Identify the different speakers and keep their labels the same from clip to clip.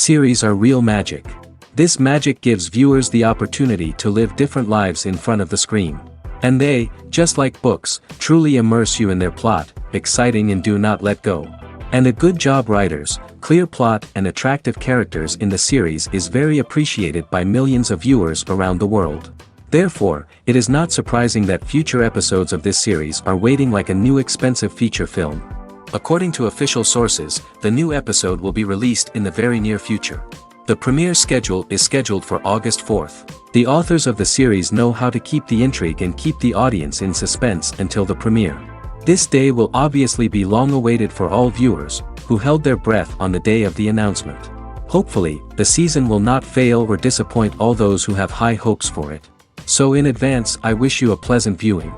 Speaker 1: Series are real magic. This magic gives viewers the opportunity to live different lives in front of the screen. And they, just like books, truly immerse you in their plot, exciting and do not let go. And a good job writers, clear plot and attractive characters in the series is very appreciated by millions of viewers around the world. Therefore, it is not surprising that future episodes of this series are waiting like a new expensive feature film. According to official sources, the new episode will be released in the very near future. The premiere schedule is scheduled for August 4th. The authors of the series know how to keep the intrigue and keep the audience in suspense until the premiere. This day will obviously be long awaited for all viewers, who held their breath on the day of the announcement. Hopefully, the season will not fail or disappoint all those who have high hopes for it. So in advance, I wish you a pleasant viewing.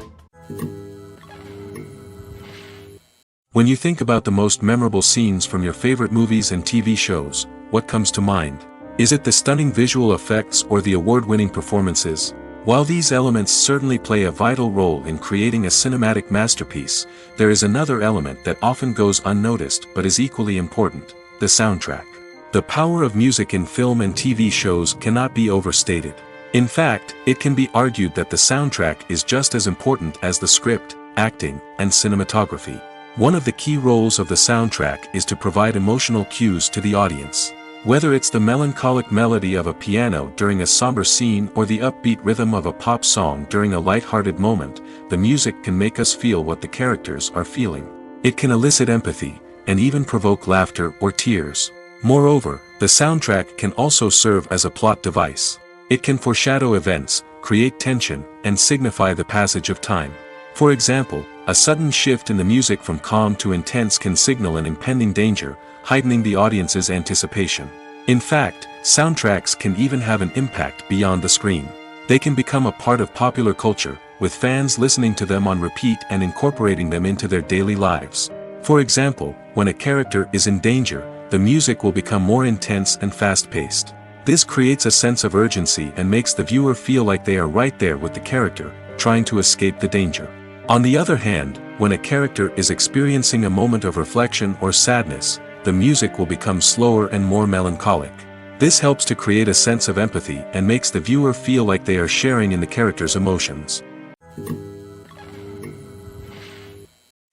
Speaker 1: When you think about the most memorable scenes from your favorite movies and TV shows, what comes to mind? Is it the stunning visual effects or the award-winning performances? While these elements certainly play a vital role in creating a cinematic masterpiece, there is another element that often goes unnoticed but is equally important: the soundtrack. The power of music in film and TV shows cannot be overstated. In fact, it can be argued that the soundtrack is just as important as the script, acting, and cinematography. One of the key roles of the soundtrack is to provide emotional cues to the audience. Whether it's the melancholic melody of a piano during a somber scene or the upbeat rhythm of a pop song during a light-hearted moment, the music can make us feel what the characters are feeling. It can elicit empathy, and even provoke laughter or tears. Moreover, the soundtrack can also serve as a plot device. It can foreshadow events, create tension, and signify the passage of time. For example, a sudden shift in the music from calm to intense can signal an impending danger, heightening the audience's anticipation. In fact, soundtracks can even have an impact beyond the screen. They can become a part of popular culture, with fans listening to them on repeat and incorporating them into their daily lives. For example, when a character is in danger, the music will become more intense and fast-paced. This creates a sense of urgency and makes the viewer feel like they are right there with the character, trying to escape the danger. On the other hand, when a character is experiencing a moment of reflection or sadness, the music will become slower and more melancholic. This helps to create a sense of empathy and makes the viewer feel like they are sharing in the character's emotions.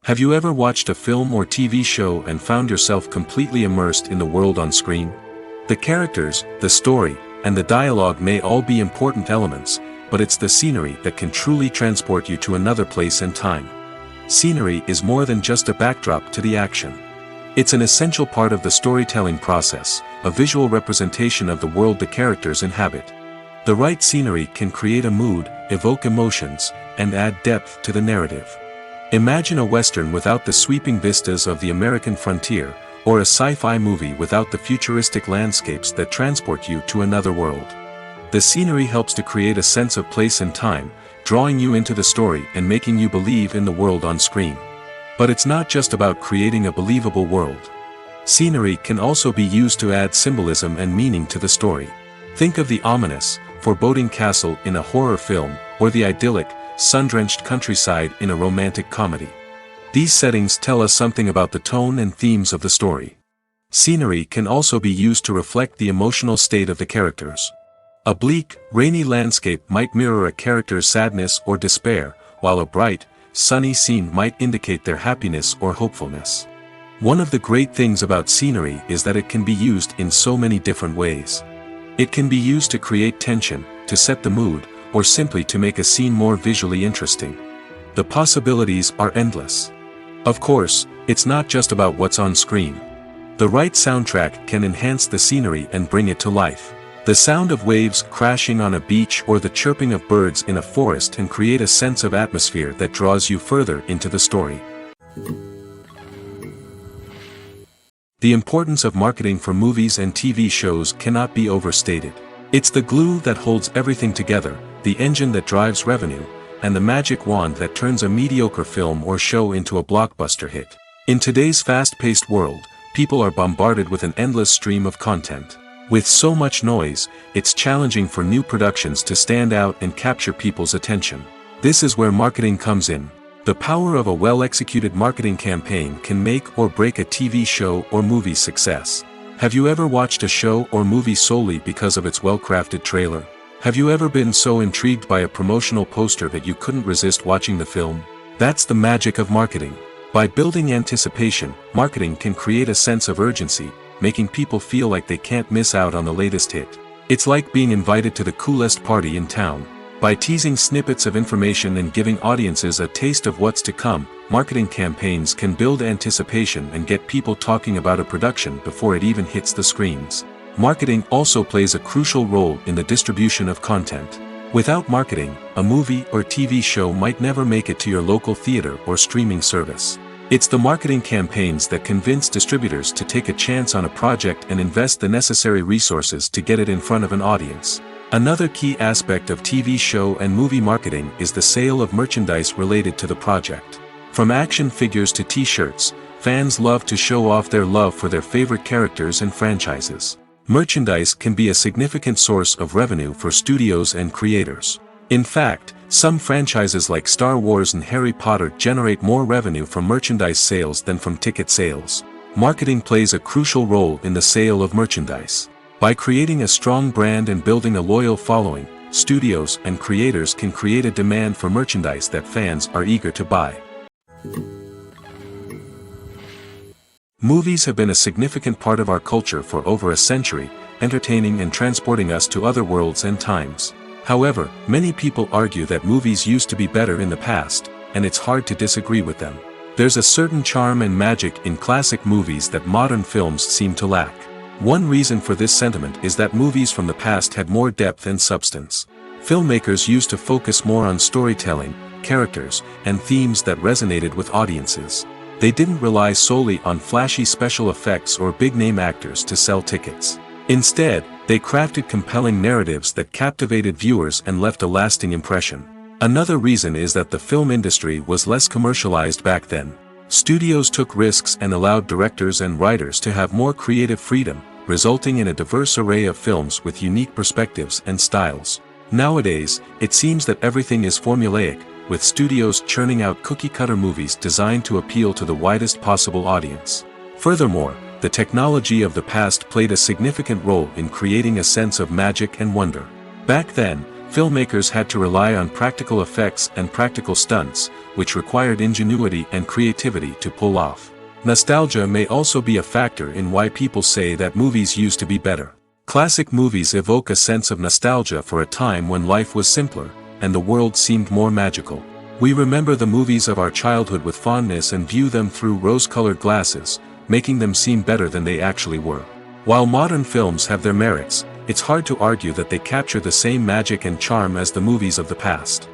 Speaker 1: Have you ever watched a film or TV show and found yourself completely immersed in the world on screen? The characters, the story, and the dialogue may all be important elements, but it's the scenery that can truly transport you to another place and time. Scenery is more than just a backdrop to the action. It's an essential part of the storytelling process, a visual representation of the world the characters inhabit. The right scenery can create a mood, evoke emotions, and add depth to the narrative. Imagine a Western without the sweeping vistas of the American frontier, or a sci-fi movie without the futuristic landscapes that transport you to another world. The scenery helps to create a sense of place and time, drawing you into the story and making you believe in the world on screen. But it's not just about creating a believable world. Scenery can also be used to add symbolism and meaning to the story. Think of the ominous, foreboding castle in a horror film, or the idyllic, sun-drenched countryside in a romantic comedy. These settings tell us something about the tone and themes of the story. Scenery can also be used to reflect the emotional state of the characters. A bleak, rainy landscape might mirror a character's sadness or despair, while a bright, sunny scene might indicate their happiness or hopefulness. One of the great things about scenery is that it can be used in so many different ways. It can be used to create tension, to set the mood, or simply to make a scene more visually interesting. The possibilities are endless. Of course, it's not just about what's on screen. The right soundtrack can enhance the scenery and bring it to life. The sound of waves crashing on a beach or the chirping of birds in a forest can create a sense of atmosphere that draws you further into the story. The importance of marketing for movies and TV shows cannot be overstated. It's the glue that holds everything together, the engine that drives revenue, and the magic wand that turns a mediocre film or show into a blockbuster hit. In today's fast-paced world, people are bombarded with an endless stream of content. With so much noise, it's challenging for new productions to stand out and capture people's attention. This is where marketing comes in. The power of a well-executed marketing campaign can make or break a TV show or movie's success. Have you ever watched a show or movie solely because of its well-crafted trailer? Have you ever been so intrigued by a promotional poster that you couldn't resist watching the film? That's the magic of marketing. By building anticipation, marketing can create a sense of urgency, making people feel like they can't miss out on the latest hit. It's like being invited to the coolest party in town. By teasing snippets of information and giving audiences a taste of what's to come, marketing campaigns can build anticipation and get people talking about a production before it even hits the screens. Marketing also plays a crucial role in the distribution of content. Without marketing, a movie or TV show might never make it to your local theater or streaming service. It's the marketing campaigns that convince distributors to take a chance on a project and invest the necessary resources to get it in front of an audience. Another key aspect of TV show and movie marketing is the sale of merchandise related to the project. From action figures to t-shirts, fans love to show off their love for their favorite characters and franchises. Merchandise can be a significant source of revenue for studios and creators. In fact, some franchises like Star Wars and Harry Potter generate more revenue from merchandise sales than from ticket sales. Marketing plays a crucial role in the sale of merchandise. By creating a strong brand and building a loyal following, studios and creators can create a demand for merchandise that fans are eager to buy. Movies have been a significant part of our culture for over a century, entertaining and transporting us to other worlds and times. However, many people argue that movies used to be better in the past, and it's hard to disagree with them. There's a certain charm and magic in classic movies that modern films seem to lack. One reason for this sentiment is that movies from the past had more depth and substance. Filmmakers used to focus more on storytelling, characters, and themes that resonated with audiences. They didn't rely solely on flashy special effects or big-name actors to sell tickets. Instead, they crafted compelling narratives that captivated viewers and left a lasting impression. Another reason is that the film industry was less commercialized back then. Studios took risks and allowed directors and writers to have more creative freedom, resulting in a diverse array of films with unique perspectives and styles. Nowadays, it seems that everything is formulaic, with studios churning out cookie-cutter movies designed to appeal to the widest possible audience. Furthermore, the technology of the past played a significant role in creating a sense of magic and wonder. Back then, filmmakers had to rely on practical effects and practical stunts, which required ingenuity and creativity to pull off. Nostalgia may also be a factor in why people say that movies used to be better. Classic movies evoke a sense of nostalgia for a time when life was simpler, and the world seemed more magical. We remember the movies of our childhood with fondness and view them through rose-colored glasses, making them seem better than they actually were. While modern films have their merits, it's hard to argue that they capture the same magic and charm as the movies of the past.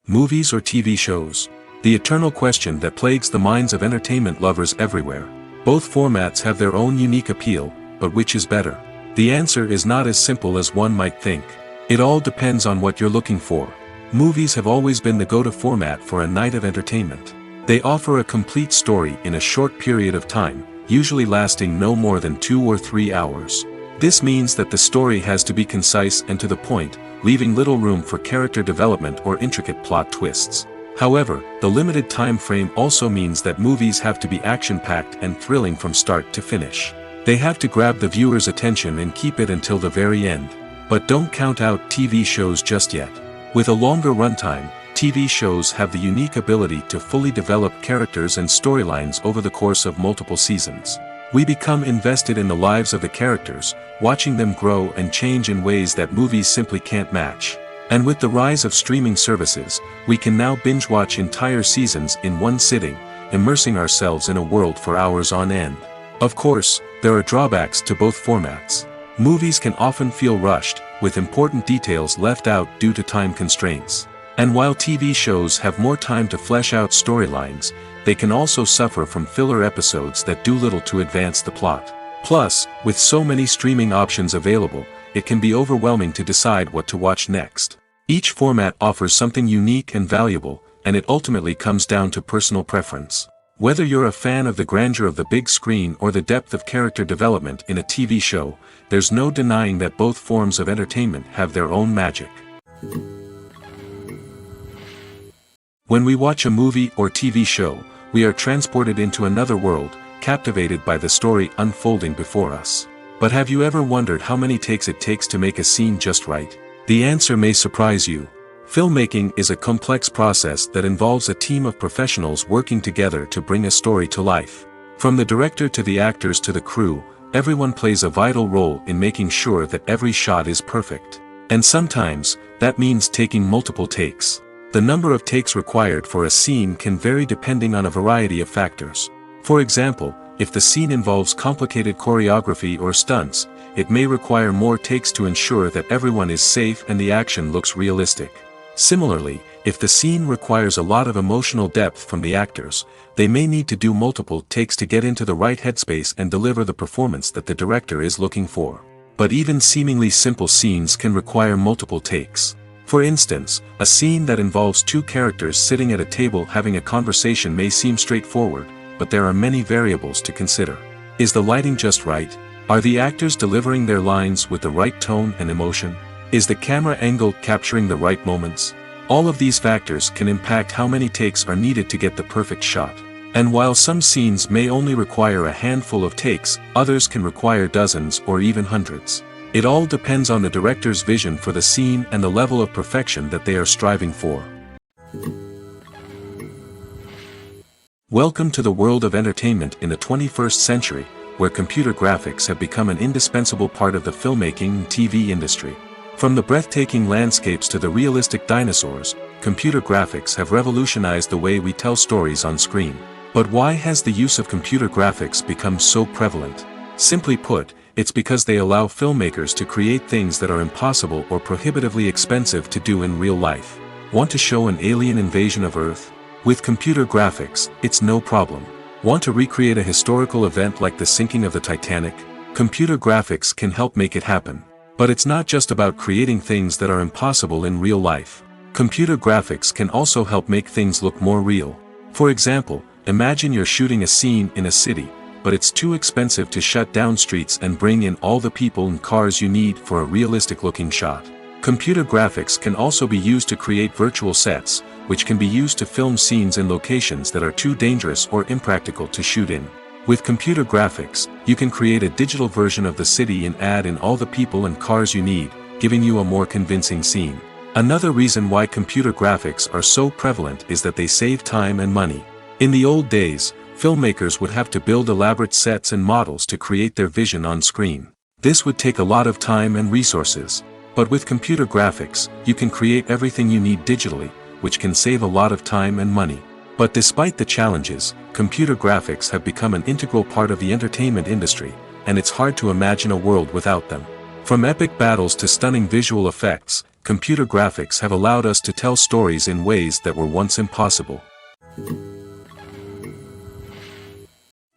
Speaker 1: Movies or TV shows? The eternal question that plagues the minds of entertainment lovers everywhere. Both formats have their own unique appeal, but which is better? The answer is not as simple as one might think. It all depends on what you're looking for. Movies have always been the go-to format for a night of entertainment. They offer a complete story in a short period of time, usually lasting no more than 2 or 3 hours. This means that the story has to be concise and to the point, leaving little room for character development or intricate plot twists. However, the limited time frame also means that movies have to be action-packed and thrilling from start to finish. They have to grab the viewer's attention and keep it until the very end. But don't count out TV shows just yet. With a longer runtime, TV shows have the unique ability to fully develop characters and storylines over the course of multiple seasons. We become invested in the lives of the characters, watching them grow and change in ways that movies simply can't match. And with the rise of streaming services, we can now binge-watch entire seasons in one sitting, immersing ourselves in a world for hours on end. Of course, there are drawbacks to both formats. Movies can often feel rushed, with important details left out due to time constraints. And while TV shows have more time to flesh out storylines, they can also suffer from filler episodes that do little to advance the plot. Plus, with so many streaming options available, it can be overwhelming to decide what to watch next. Each format offers something unique and valuable, and it ultimately comes down to personal preference. Whether you're a fan of the grandeur of the big screen or the depth of character development in a TV show, there's no denying that both forms of entertainment have their own magic. When we watch a movie or TV show, we are transported into another world, captivated by the story unfolding before us. But have you ever wondered how many takes it takes to make a scene just right? The answer may surprise you. Filmmaking is a complex process that involves a team of professionals working together to bring a story to life. From the director to the actors to the crew, everyone plays a vital role in making sure that every shot is perfect. And sometimes, that means taking multiple takes. The number of takes required for a scene can vary depending on a variety of factors. For example, if the scene involves complicated choreography or stunts, it may require more takes to ensure that everyone is safe and the action looks realistic. Similarly, if the scene requires a lot of emotional depth from the actors, they may need to do multiple takes to get into the right headspace and deliver the performance that the director is looking for. But even seemingly simple scenes can require multiple takes. For instance, a scene that involves two characters sitting at a table having a conversation may seem straightforward, but there are many variables to consider. Is the lighting just right? Are the actors delivering their lines with the right tone and emotion? Is the camera angle capturing the right moments? All of these factors can impact how many takes are needed to get the perfect shot. And while some scenes may only require a handful of takes, others can require dozens or even hundreds. It all depends on the director's vision for the scene and the level of perfection that they are striving for. Welcome to the world of entertainment in the 21st century, where computer graphics have become an indispensable part of the filmmaking and TV industry. From the breathtaking landscapes to the realistic dinosaurs, computer graphics have revolutionized the way we tell stories on screen. But why has the use of computer graphics become so prevalent? Simply put, it's because they allow filmmakers to create things that are impossible or prohibitively expensive to do in real life. Want to show an alien invasion of Earth? With computer graphics, it's no problem. Want to recreate a historical event like the sinking of the Titanic? Computer graphics can help make it happen. But it's not just about creating things that are impossible in real life. Computer graphics can also help make things look more real. For example, imagine you're shooting a scene in a city, but it's too expensive to shut down streets and bring in all the people and cars you need for a realistic-looking shot. Computer graphics can also be used to create virtual sets, which can be used to film scenes in locations that are too dangerous or impractical to shoot in. With computer graphics, you can create a digital version of the city and add in all the people and cars you need, giving you a more convincing scene. Another reason why computer graphics are so prevalent is that they save time and money. In the old days, filmmakers would have to build elaborate sets and models to create their vision on screen. This would take a lot of time and resources. But with computer graphics, you can create everything you need digitally, which can save a lot of time and money. But despite the challenges, computer graphics have become an integral part of the entertainment industry, and it's hard to imagine a world without them. From epic battles to stunning visual effects, computer graphics have allowed us to tell stories in ways that were once impossible.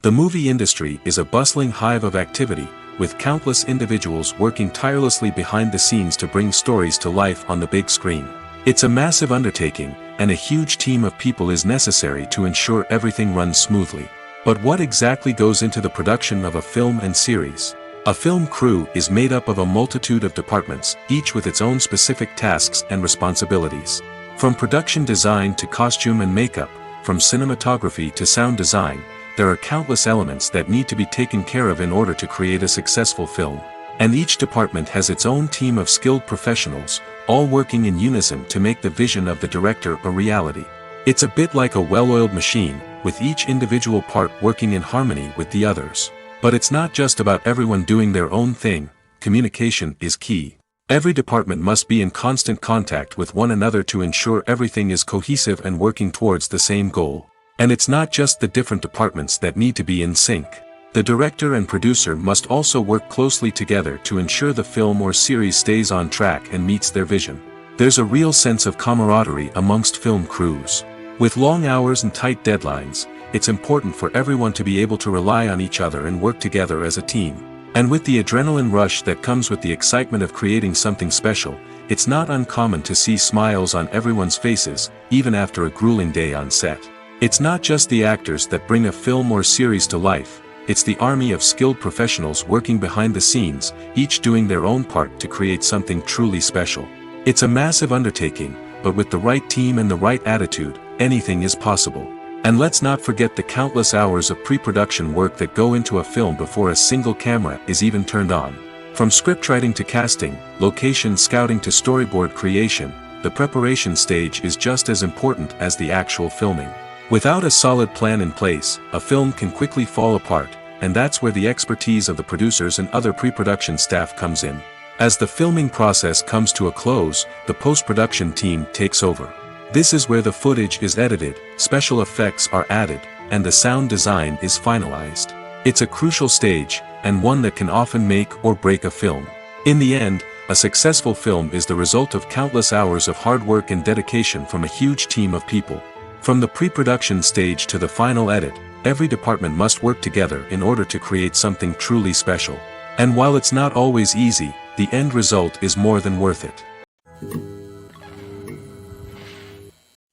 Speaker 1: The movie industry is a bustling hive of activity, with countless individuals working tirelessly behind the scenes to bring stories to life on the big screen. It's a massive undertaking, and a huge team of people is necessary to ensure everything runs smoothly. But what exactly goes into the production of a film and series? A film crew is made up of a multitude of departments, each with its own specific tasks and responsibilities. From production design to costume and makeup, from cinematography to sound design, there are countless elements that need to be taken care of in order to create a successful film. And each department has its own team of skilled professionals, all working in unison to make the vision of the director a reality. It's a bit like a well-oiled machine, with each individual part working in harmony with the others. But it's not just about everyone doing their own thing. Communication is key. Every department must be in constant contact with one another to ensure everything is cohesive and working towards the same goal. And it's not just the different departments that need to be in sync. The director and producer must also work closely together to ensure the film or series stays on track and meets their vision. There's a real sense of camaraderie amongst film crews. With long hours and tight deadlines, it's important for everyone to be able to rely on each other and work together as a team. And with the adrenaline rush that comes with the excitement of creating something special, it's not uncommon to see smiles on everyone's faces, even after a grueling day on set. It's not just the actors that bring a film or series to life. It's the army of skilled professionals working behind the scenes, each doing their own part to create something truly special. It's a massive undertaking, but with the right team and the right attitude, anything is possible. And let's not forget the countless hours of pre-production work that go into a film before a single camera is even turned on. From scriptwriting to casting, location scouting to storyboard creation, the preparation stage is just as important as the actual filming. Without a solid plan in place, a film can quickly fall apart, and that's where the expertise of the producers and other pre-production staff comes in. As the filming process comes to a close, the post-production team takes over. This is where the footage is edited, special effects are added, and the sound design is finalized. It's a crucial stage, and one that can often make or break a film. In the end, a successful film is the result of countless hours of hard work and dedication from a huge team of people. From the pre-production stage to the final edit, every department must work together in order to create something truly special. And while it's not always easy, the end result is more than worth it.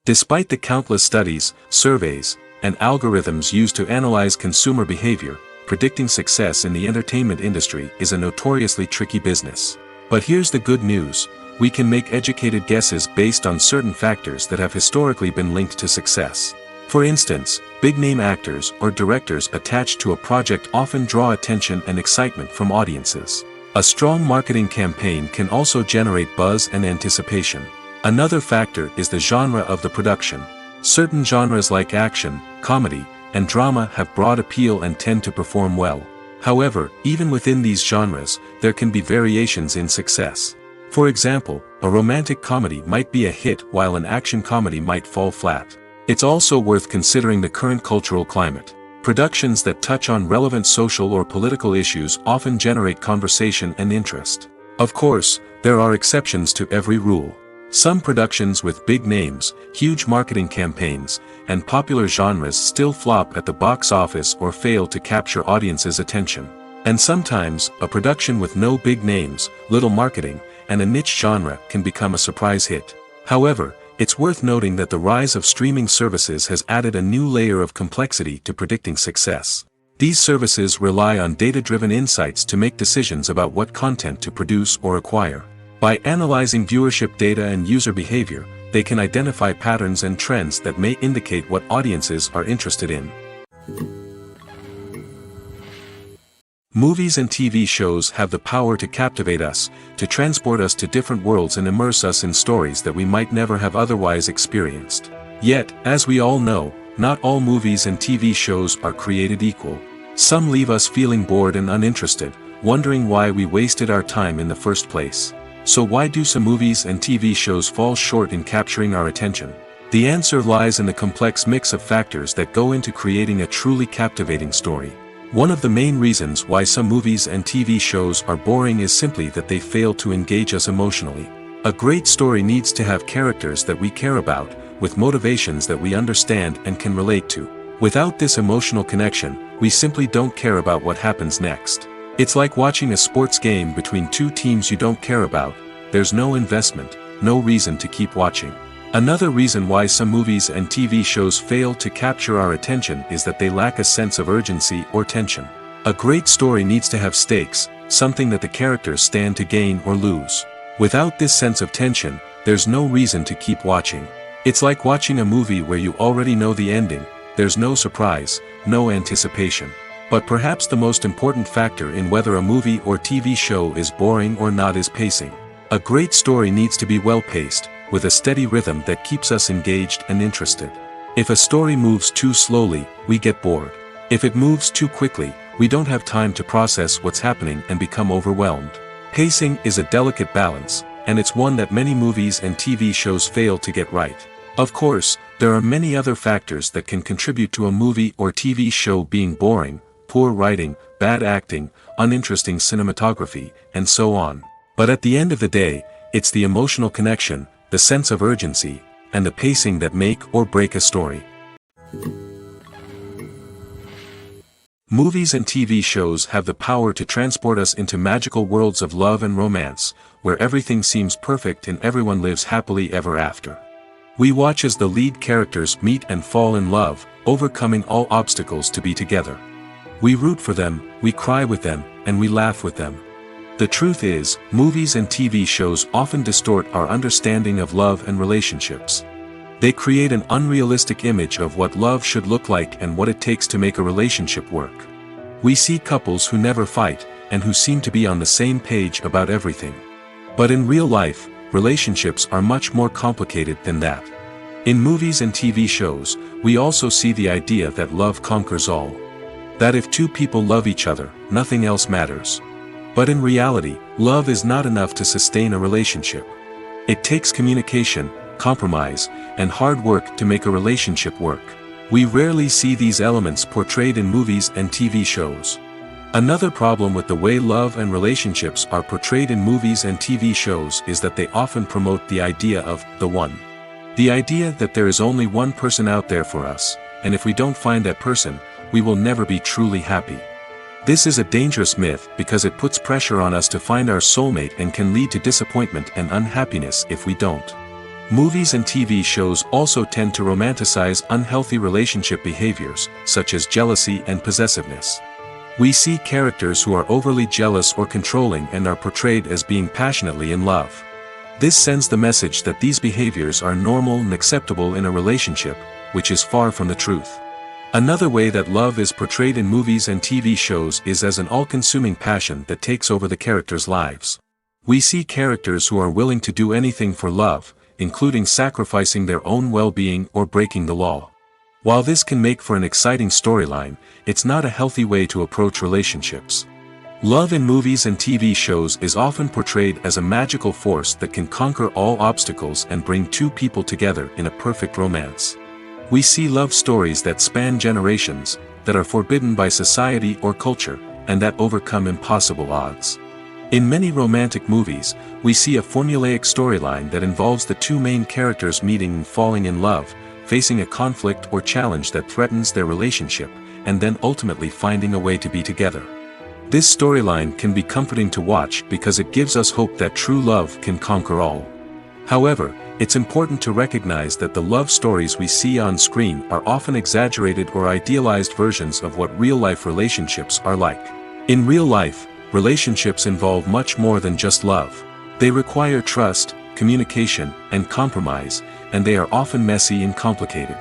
Speaker 1: Despite the countless studies, surveys, and algorithms used to analyze consumer behavior, predicting success in the entertainment industry is a notoriously tricky business. But here's the good news: we can make educated guesses based on certain factors that have historically been linked to success. For instance, big-name actors or directors attached to a project often draw attention and excitement from audiences. A strong marketing campaign can also generate buzz and anticipation. Another factor is the genre of the production. Certain genres like action, comedy, and drama have broad appeal and tend to perform well. However, even within these genres, there can be variations in success. For example, a romantic comedy might be a hit while an action comedy might fall flat. It's also worth considering the current cultural climate. Productions that touch on relevant social or political issues often generate conversation and interest. Of course, there are exceptions to every rule. Some productions with big names, huge marketing campaigns, and popular genres still flop at the box office or fail to capture audiences' attention. And sometimes, a production with no big names, little marketing, and a niche genre can become a surprise hit. However, it's worth noting that the rise of streaming services has added a new layer of complexity to predicting success. These services rely on data-driven insights to make decisions about what content to produce or acquire. By analyzing viewership data and user behavior, they can identify patterns and trends that may indicate what audiences are interested in. Movies and TV shows have the power to captivate us, to transport us to different worlds and immerse us in stories that we might never have otherwise experienced. Yet, as we all know, not all movies and TV shows are created equal. Some leave us feeling bored and uninterested, wondering why we wasted our time in the first place. So why do some movies and TV shows fall short in capturing our attention? The answer lies in the complex mix of factors that go into creating a truly captivating story. One of the main reasons why some movies and TV shows are boring is simply that they fail to engage us emotionally. A great story needs to have characters that we care about, with motivations that we understand and can relate to. Without this emotional connection, we simply don't care about what happens next. It's like watching a sports game between two teams you don't care about. There's no investment, no reason to keep watching. Another reason why some movies and TV shows fail to capture our attention is that they lack a sense of urgency or tension. A great story needs to have stakes, something that the characters stand to gain or lose. Without this sense of tension, there's no reason to keep watching. It's like watching a movie where you already know the ending. There's no surprise, no anticipation. But perhaps the most important factor in whether a movie or TV show is boring or not is pacing. A great story needs to be well-paced, with a steady rhythm that keeps us engaged and interested. If a story moves too slowly, we get bored. If it moves too quickly, we don't have time to process what's happening and become overwhelmed. Pacing is a delicate balance, and it's one that many movies and TV shows fail to get right. Of course, there are many other factors that can contribute to a movie or TV show being boring: poor writing, bad acting, uninteresting cinematography, and so on. But at the end of the day, it's the emotional connection, the sense of urgency, and the pacing that make or break a story. Movies and TV shows have the power to transport us into magical worlds of love and romance, where everything seems perfect and everyone lives happily ever after. We watch as the lead characters meet and fall in love, overcoming all obstacles to be together. We root for them, we cry with them, and we laugh with them. The truth is, movies and TV shows often distort our understanding of love and relationships. They create an unrealistic image of what love should look like and what it takes to make a relationship work. We see couples who never fight, and who seem to be on the same page about everything. But in real life, relationships are much more complicated than that. In movies and TV shows, we also see the idea that love conquers all. That if two people love each other, nothing else matters. But in reality, love is not enough to sustain a relationship. It takes communication, compromise, and hard work to make a relationship work. We rarely see these elements portrayed in movies and TV shows. Another problem with the way love and relationships are portrayed in movies and TV shows is that they often promote the idea of the one. The idea that there is only one person out there for us, and if we don't find that person, we will never be truly happy. This is a dangerous myth because it puts pressure on us to find our soulmate and can lead to disappointment and unhappiness if we don't. Movies and TV shows also tend to romanticize unhealthy relationship behaviors, such as jealousy and possessiveness. We see characters who are overly jealous or controlling and are portrayed as being passionately in love. This sends the message that these behaviors are normal and acceptable in a relationship, which is far from the truth. Another way that love is portrayed in movies and TV shows is as an all-consuming passion that takes over the characters' lives. We see characters who are willing to do anything for love, including sacrificing their own well-being or breaking the law. While this can make for an exciting storyline, it's not a healthy way to approach relationships. Love in movies and TV shows is often portrayed as a magical force that can conquer all obstacles and bring two people together in a perfect romance. We see love stories that span generations, that are forbidden by society or culture, and that overcome impossible odds. In many romantic movies, we see a formulaic storyline that involves the two main characters meeting and falling in love, facing a conflict or challenge that threatens their relationship, and then ultimately finding a way to be together. This storyline can be comforting to watch because it gives us hope that true love can conquer all. However, it's important to recognize that the love stories we see on screen are often exaggerated or idealized versions of what real-life relationships are like. In real life, relationships involve much more than just love. They require trust, communication, and compromise, and they are often messy and complicated.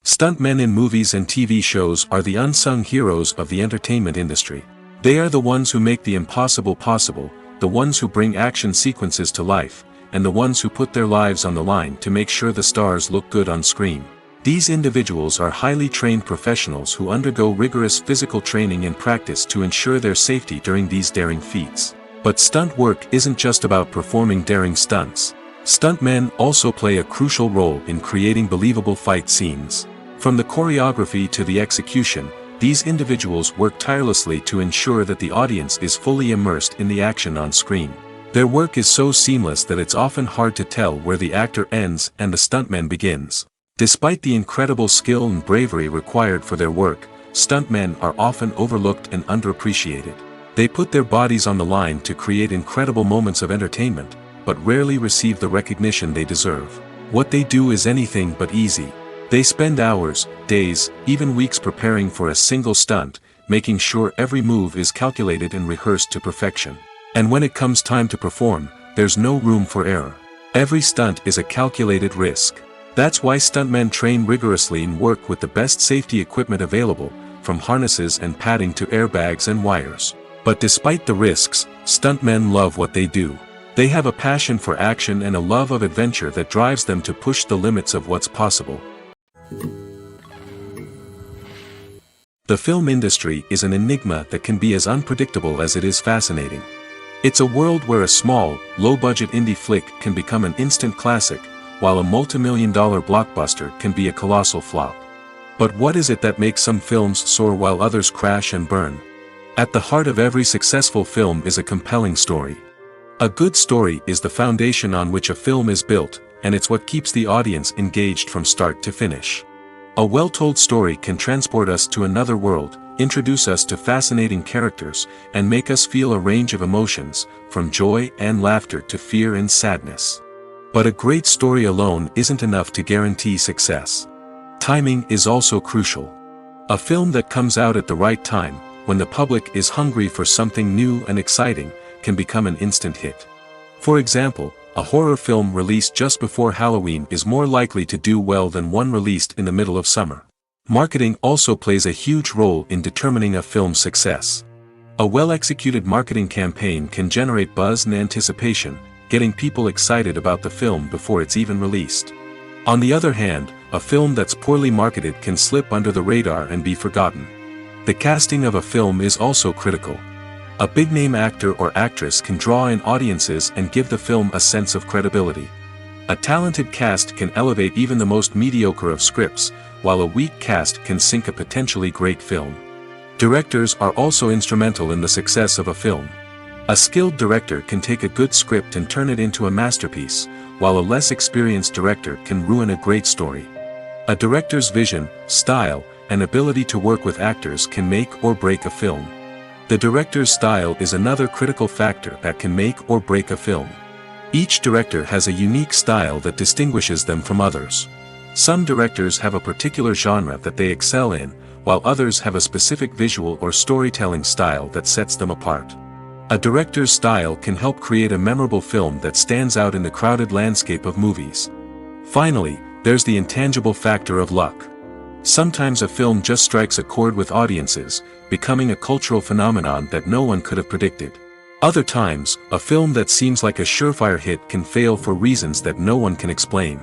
Speaker 1: Stuntmen in movies and TV shows are the unsung heroes of the entertainment industry. They are the ones who make the impossible possible, the ones who bring action sequences to life, and the ones who put their lives on the line to make sure the stars look good on screen. These individuals are highly trained professionals who undergo rigorous physical training and practice to ensure their safety during these daring feats. But stunt work isn't just about performing daring stunts. Stuntmen also play a crucial role in creating believable fight scenes. From the choreography to the execution, these individuals work tirelessly to ensure that the audience is fully immersed in the action on screen. Their work is so seamless that it's often hard to tell where the actor ends and the stuntman begins. Despite the incredible skill and bravery required for their work, stuntmen are often overlooked and underappreciated. They put their bodies on the line to create incredible moments of entertainment, but rarely receive the recognition they deserve. What they do is anything but easy. They spend hours, days, even weeks preparing for a single stunt, making sure every move is calculated and rehearsed to perfection. And when it comes time to perform, there's no room for error. Every stunt is a calculated risk. That's why stuntmen train rigorously and work with the best safety equipment available, from harnesses and padding to airbags and wires. But despite the risks, stuntmen love what they do. They have a passion for action and a love of adventure that drives them to push the limits of what's possible. The film industry is an enigma that can be as unpredictable as it is fascinating. It's a world where a small, low-budget indie flick can become an instant classic, while a multi-million-dollar blockbuster can be a colossal flop. But what is it that makes some films soar while others crash and burn? At the heart of every successful film is a compelling story. A good story is the foundation on which a film is built, and it's what keeps the audience engaged from start to finish. A well-told story can transport us to another world, introduce us to fascinating characters, and make us feel a range of emotions, from joy and laughter to fear and sadness. But a great story alone isn't enough to guarantee success. Timing is also crucial. A film that comes out at the right time, when the public is hungry for something new and exciting, can become an instant hit. For example, A horror film released just before Halloween is more likely to do well than one released in the middle of summer. Marketing also plays a huge role in determining a film's success. A well-executed marketing campaign can generate buzz and anticipation, getting people excited about the film before it's even released. On the other hand, a film that's poorly marketed can slip under the radar and be forgotten. The casting of a film is also critical. A big-name actor or actress can draw in audiences and give the film a sense of credibility. A talented cast can elevate even the most mediocre of scripts, while a weak cast can sink a potentially great film. Directors are also instrumental in the success of a film. A skilled director can take a good script and turn it into a masterpiece, while a less experienced director can ruin a great story. A director's vision, style, and ability to work with actors can make or break a film. The director's style is another critical factor that can make or break a film. Each director has a unique style that distinguishes them from others. Some directors have a particular genre that they excel in, while others have a specific visual or storytelling style that sets them apart. A director's style can help create a memorable film that stands out in the crowded landscape of movies. Finally, there's the intangible factor of luck. Sometimes a film just strikes a chord with audiences, becoming a cultural phenomenon that no one could have predicted. Other times, a film that seems like a surefire hit can fail for reasons that no one can explain.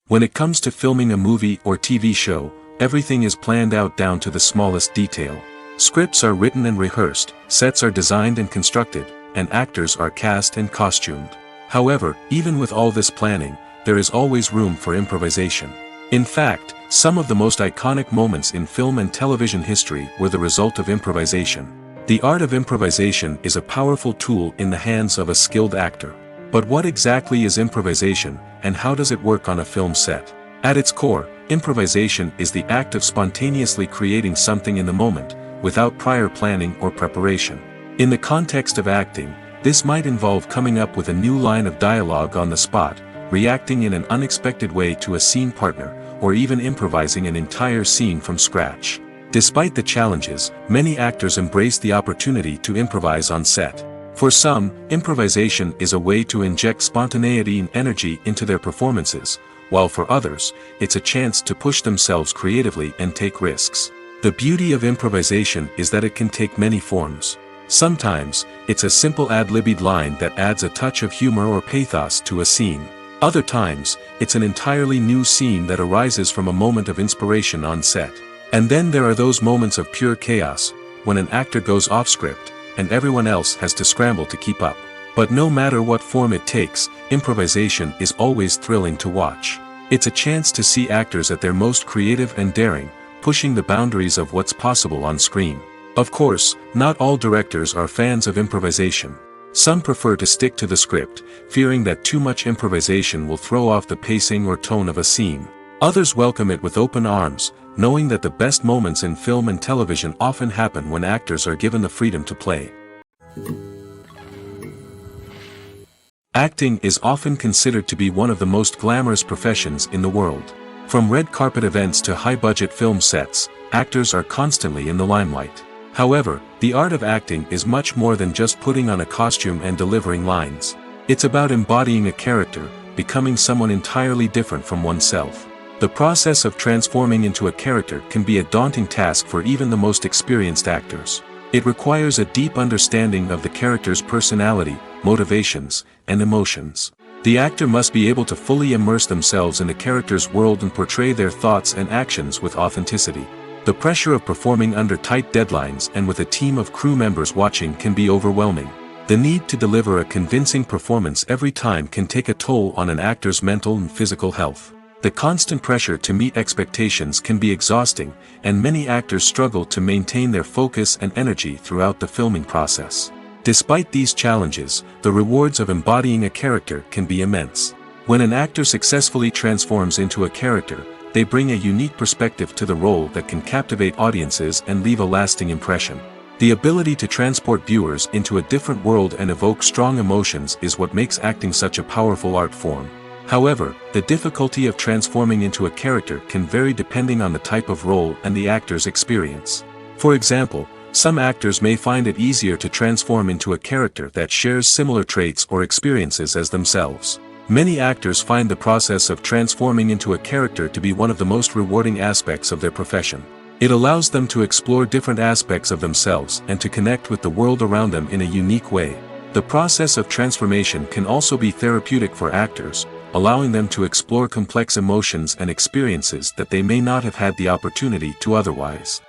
Speaker 1: When it comes to filming a movie or TV show, everything is planned out down to the smallest detail. Scripts are written and rehearsed, sets are designed and constructed, and actors are cast and costumed. However, even with all this planning, there is always room for improvisation. In fact, some of the most iconic moments in film and television history were the result of improvisation. The art of improvisation is a powerful tool in the hands of a skilled actor. But what exactly is improvisation, and how does it work on a film set? At its core, improvisation is the act of spontaneously creating something in the moment, without prior planning or preparation. In the context of acting, this might involve coming up with a new line of dialogue on the spot, reacting in an unexpected way to a scene partner, or even improvising an entire scene from scratch. Despite the challenges, many actors embrace the opportunity to improvise on set. For some, improvisation is a way to inject spontaneity and energy into their performances, while for others, it's a chance to push themselves creatively and take risks. The beauty of improvisation is that it can take many forms. Sometimes, it's a simple ad-libbed line that adds a touch of humor or pathos to a scene. Other times, it's an entirely new scene that arises from a moment of inspiration on set. And then there are those moments of pure chaos, when an actor goes off script, and everyone else has to scramble to keep up. But no matter what form it takes, improvisation is always thrilling to watch. It's a chance to see actors at their most creative and daring, pushing the boundaries of what's possible on screen. Of course, not all directors are fans of improvisation. Some prefer to stick to the script, fearing that too much improvisation will throw off the pacing or tone of a scene. Others welcome it with open arms, knowing that the best moments in film and television often happen when actors are given the freedom to play. Acting is often considered to be one of the most glamorous professions in the world. From red carpet events to high-budget film sets, actors are constantly in the limelight. However, the art of acting is much more than just putting on a costume and delivering lines. It's about embodying a character, becoming someone entirely different from oneself. The process of transforming into a character can be a daunting task for even the most experienced actors. It requires a deep understanding of the character's personality, motivations, and emotions. The actor must be able to fully immerse themselves in the character's world and portray their thoughts and actions with authenticity. The pressure of performing under tight deadlines and with a team of crew members watching can be overwhelming. The need to deliver a convincing performance every time can take a toll on an actor's mental and physical health. The constant pressure to meet expectations can be exhausting, and many actors struggle to maintain their focus and energy throughout the filming process. Despite these challenges, the rewards of embodying a character can be immense. When an actor successfully transforms into a character, they bring a unique perspective to the role that can captivate audiences and leave a lasting impression. The ability to transport viewers into a different world and evoke strong emotions is what makes acting such a powerful art form. However, the difficulty of transforming into a character can vary depending on the type of role and the actor's experience. For example, some actors may find it easier to transform into a character that shares similar traits or experiences as themselves. Many actors find the process of transforming into a character to be one of the most rewarding aspects of their profession. It allows them to explore different aspects of themselves and to connect with the world around them in a unique way. The process of transformation can also be therapeutic for actors, allowing them to explore complex emotions and experiences that they may not have had the opportunity to otherwise.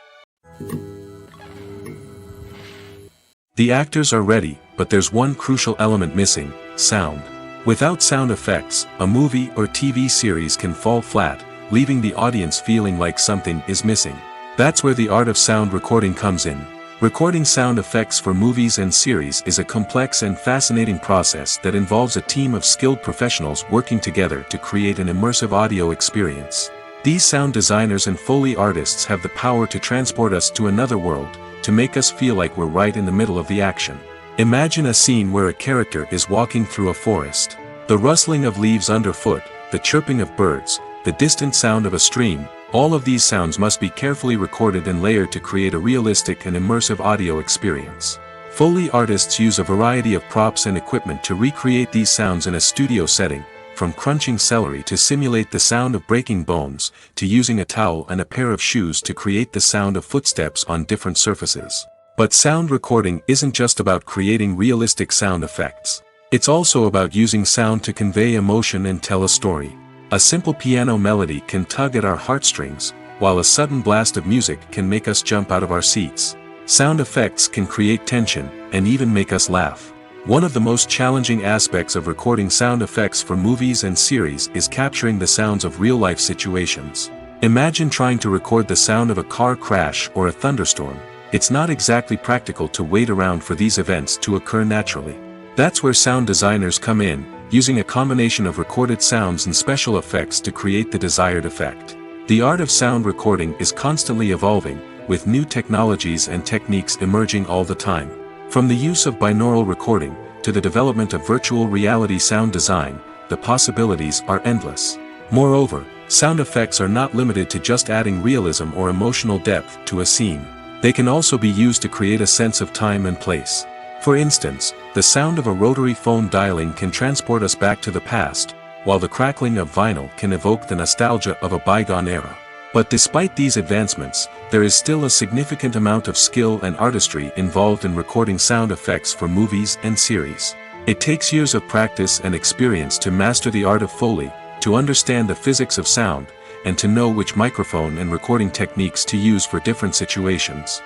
Speaker 1: The actors are ready, but there's one crucial element missing: sound. Without sound effects, a movie or TV series can fall flat, leaving the audience feeling like something is missing. That's where the art of sound recording comes in. Recording sound effects for movies and series is a complex and fascinating process that involves a team of skilled professionals working together to create an immersive audio experience. These sound designers and Foley artists have the power to transport us to another world, to make us feel like we're right in the middle of the action. Imagine a scene where a character is walking through a forest. The rustling of leaves underfoot, the chirping of birds, the distant sound of a stream, all of these sounds must be carefully recorded and layered to create a realistic and immersive audio experience. Foley artists use a variety of props and equipment to recreate these sounds in a studio setting, from crunching celery to simulate the sound of breaking bones, to using a towel and a pair of shoes to create the sound of footsteps on different surfaces. But sound recording isn't just about creating realistic sound effects. It's also about using sound to convey emotion and tell a story. A simple piano melody can tug at our heartstrings, while a sudden blast of music can make us jump out of our seats. Sound effects can create tension, and even make us laugh. One of the most challenging aspects of recording sound effects for movies and series is capturing the sounds of real-life situations. Imagine trying to record the sound of a car crash or a thunderstorm. It's not exactly practical to wait around for these events to occur naturally. That's where sound designers come in, using a combination of recorded sounds and special effects to create the desired effect. The art of sound recording is constantly evolving, with new technologies and techniques emerging all the time. From the use of binaural recording, to the development of virtual reality sound design, the possibilities are endless. Moreover, sound effects are not limited to just adding realism or emotional depth to a scene. They can also be used to create a sense of time and place. For instance, the sound of a rotary phone dialing can transport us back to the past, while the crackling of vinyl can evoke the nostalgia of a bygone era. But despite these advancements, there is still a significant amount of skill and artistry involved in recording sound effects for movies and series. It takes years of practice and experience to master the art of Foley, to understand the physics of sound, and to know which microphone and recording techniques to use for different situations.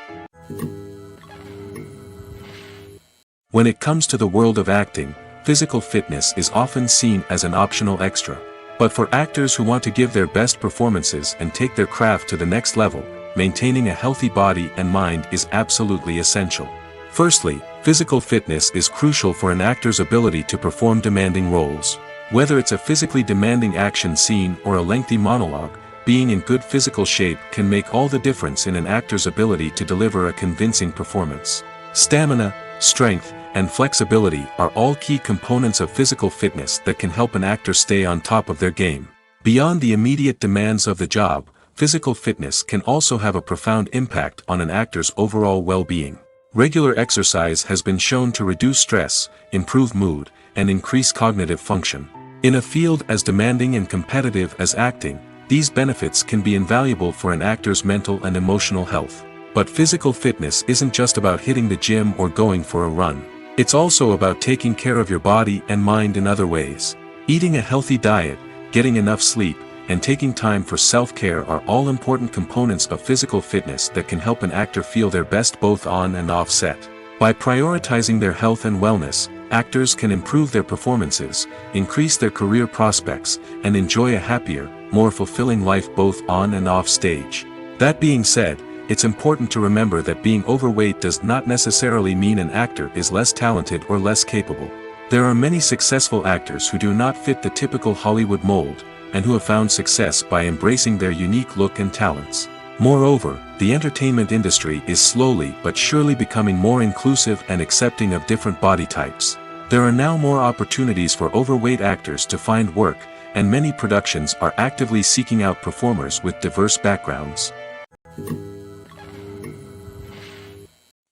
Speaker 1: When it comes to the world of acting, physical fitness is often seen as an optional extra. But for actors who want to give their best performances and take their craft to the next level, maintaining a healthy body and mind is absolutely essential. Firstly, physical fitness is crucial for an actor's ability to perform demanding roles. Whether it's a physically demanding action scene or a lengthy monologue, being in good physical shape can make all the difference in an actor's ability to deliver a convincing performance. Stamina, strength, and flexibility are all key components of physical fitness that can help an actor stay on top of their game. Beyond the immediate demands of the job, physical fitness can also have a profound impact on an actor's overall well-being. Regular exercise has been shown to reduce stress, improve mood, and increase cognitive function. In a field as demanding and competitive as acting, these benefits can be invaluable for an actor's mental and emotional health. But physical fitness isn't just about hitting the gym or going for a run. It's also about taking care of your body and mind in other ways. Eating a healthy diet, getting enough sleep, and taking time for self-care are all important components of physical fitness that can help an actor feel their best both on and off set. By prioritizing their health and wellness, actors can improve their performances, increase their career prospects, and enjoy a happier, more fulfilling life both on and off stage. That being said, it's important to remember that being overweight does not necessarily mean an actor is less talented or less capable. There are many successful actors who do not fit the typical Hollywood mold, and who have found success by embracing their unique look and talents. Moreover, the entertainment industry is slowly but surely becoming more inclusive and accepting of different body types. There are now more opportunities for overweight actors to find work, and many productions are actively seeking out performers with diverse backgrounds.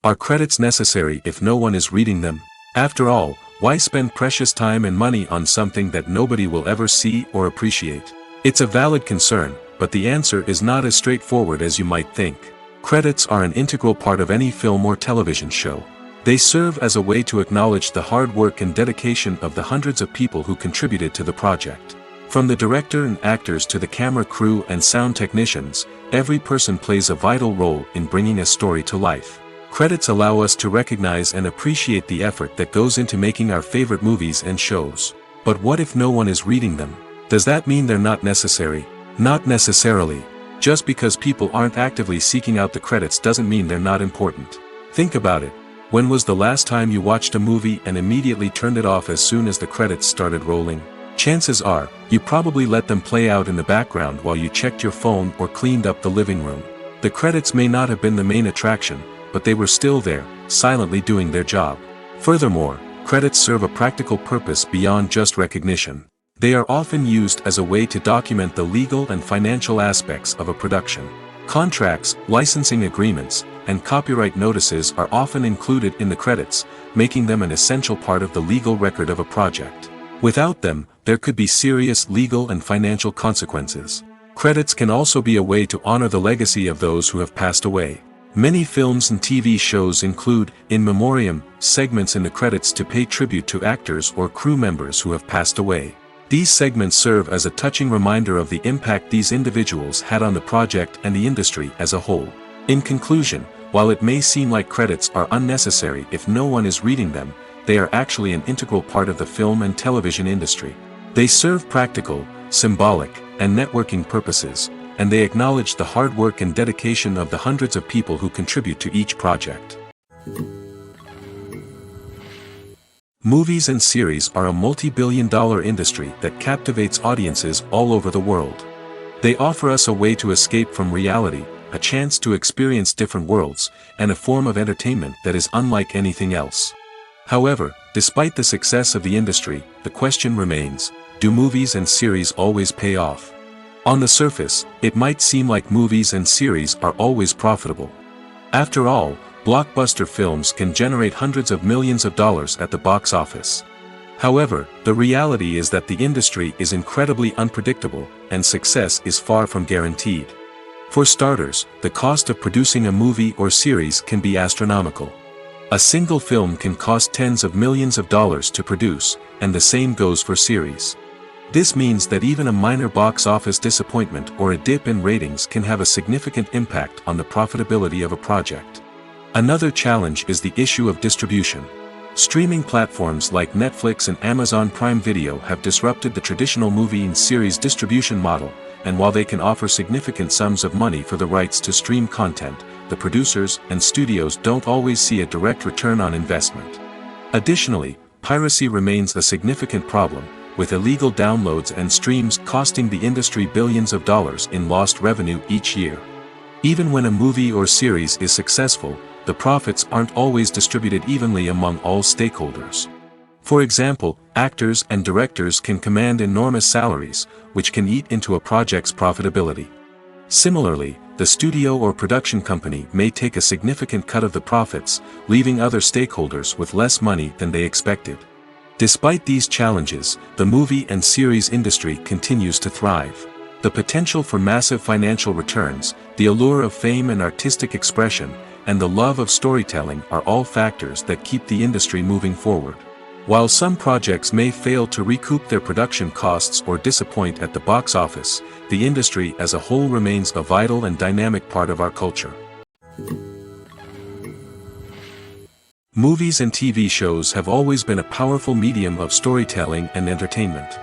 Speaker 1: Are credits necessary if no one is reading them? After all, why spend precious time and money on something that nobody will ever see or appreciate? It's a valid concern, but the answer is not as straightforward as you might think. Credits are an integral part of any film or television show. They serve as a way to acknowledge the hard work and dedication of the hundreds of people who contributed to the project. From the director and actors to the camera crew and sound technicians, every person plays a vital role in bringing a story to life. Credits allow us to recognize and appreciate the effort that goes into making our favorite movies and shows. But what if no one is reading them? Does that mean they're not necessary? Not necessarily. Just because people aren't actively seeking out the credits doesn't mean they're not important. Think about it. When was the last time you watched a movie and immediately turned it off as soon as the credits started rolling? Chances are, you probably let them play out in the background while you checked your phone or cleaned up the living room. The credits may not have been the main attraction, but they were still there, silently doing their job. Furthermore, credits serve a practical purpose beyond just recognition. They are often used as a way to document the legal and financial aspects of a production. Contracts, licensing agreements, and copyright notices are often included in the credits, making them an essential part of the legal record of a project. Without them, there could be serious legal and financial consequences. Credits can also be a way to honor the legacy of those who have passed away. Many films and TV shows include, in memoriam, segments in the credits to pay tribute to actors or crew members who have passed away. These segments serve as a touching reminder of the impact these individuals had on the project and the industry as a whole. In conclusion, while it may seem like credits are unnecessary if no one is reading them, they are actually an integral part of the film and television industry. They serve practical, symbolic, and networking purposes, and they acknowledge the hard work and dedication of the hundreds of people who contribute to each project. Movies and series are a multi-billion-dollar industry that captivates audiences all over the world. They offer us a way to escape from reality, a chance to experience different worlds, and a form of entertainment that is unlike anything else. However, despite the success of the industry, the question remains, do movies and series always pay off? On the surface, it might seem like movies and series are always profitable. After all, blockbuster films can generate hundreds of millions of dollars at the box office. However, the reality is that the industry is incredibly unpredictable, and success is far from guaranteed. For starters, the cost of producing a movie or series can be astronomical. A single film can cost tens of millions of dollars to produce, and the same goes for series. This means that even a minor box office disappointment or a dip in ratings can have a significant impact on the profitability of a project. Another challenge is the issue of distribution. Streaming platforms like Netflix and Amazon Prime Video have disrupted the traditional movie and series distribution model, and while they can offer significant sums of money for the rights to stream content, the producers and studios don't always see a direct return on investment. Additionally, piracy remains a significant problem, with illegal downloads and streams costing the industry billions of dollars in lost revenue each year. Even when a movie or series is successful, the profits aren't always distributed evenly among all stakeholders. For example, actors and directors can command enormous salaries, which can eat into a project's profitability. Similarly, the studio or production company may take a significant cut of the profits, leaving other stakeholders with less money than they expected. Despite these challenges, the movie and series industry continues to thrive. The potential for massive financial returns, the allure of fame and artistic expression, and the love of storytelling are all factors that keep the industry moving forward. While some projects may fail to recoup their production costs or disappoint at the box office, the industry as a whole remains a vital and dynamic part of our culture. Movies and TV shows have always been a powerful medium of storytelling and entertainment.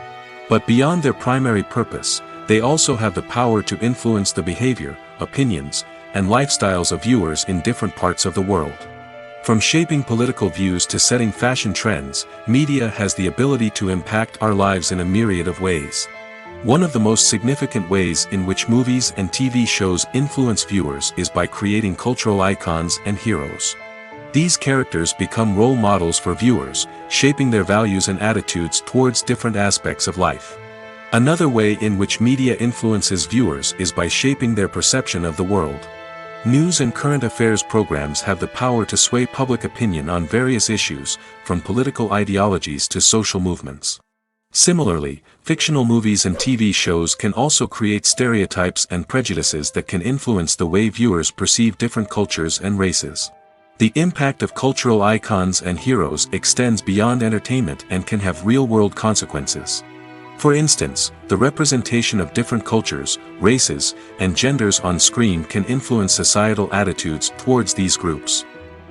Speaker 1: But beyond their primary purpose, they also have the power to influence the behavior, opinions, and lifestyles of viewers in different parts of the world. From shaping political views to setting fashion trends, media has the ability to impact our lives in a myriad of ways. One of the most significant ways in which movies and TV shows influence viewers is by creating cultural icons and heroes. These characters become role models for viewers, shaping their values and attitudes towards different aspects of life. Another way in which media influences viewers is by shaping their perception of the world. News and current affairs programs have the power to sway public opinion on various issues, from political ideologies to social movements. Similarly, fictional movies and TV shows can also create stereotypes and prejudices that can influence the way viewers perceive different cultures and races. The impact of cultural icons and heroes extends beyond entertainment and can have real-world consequences. For instance, the representation of different cultures, races, and genders on screen can influence societal attitudes towards these groups.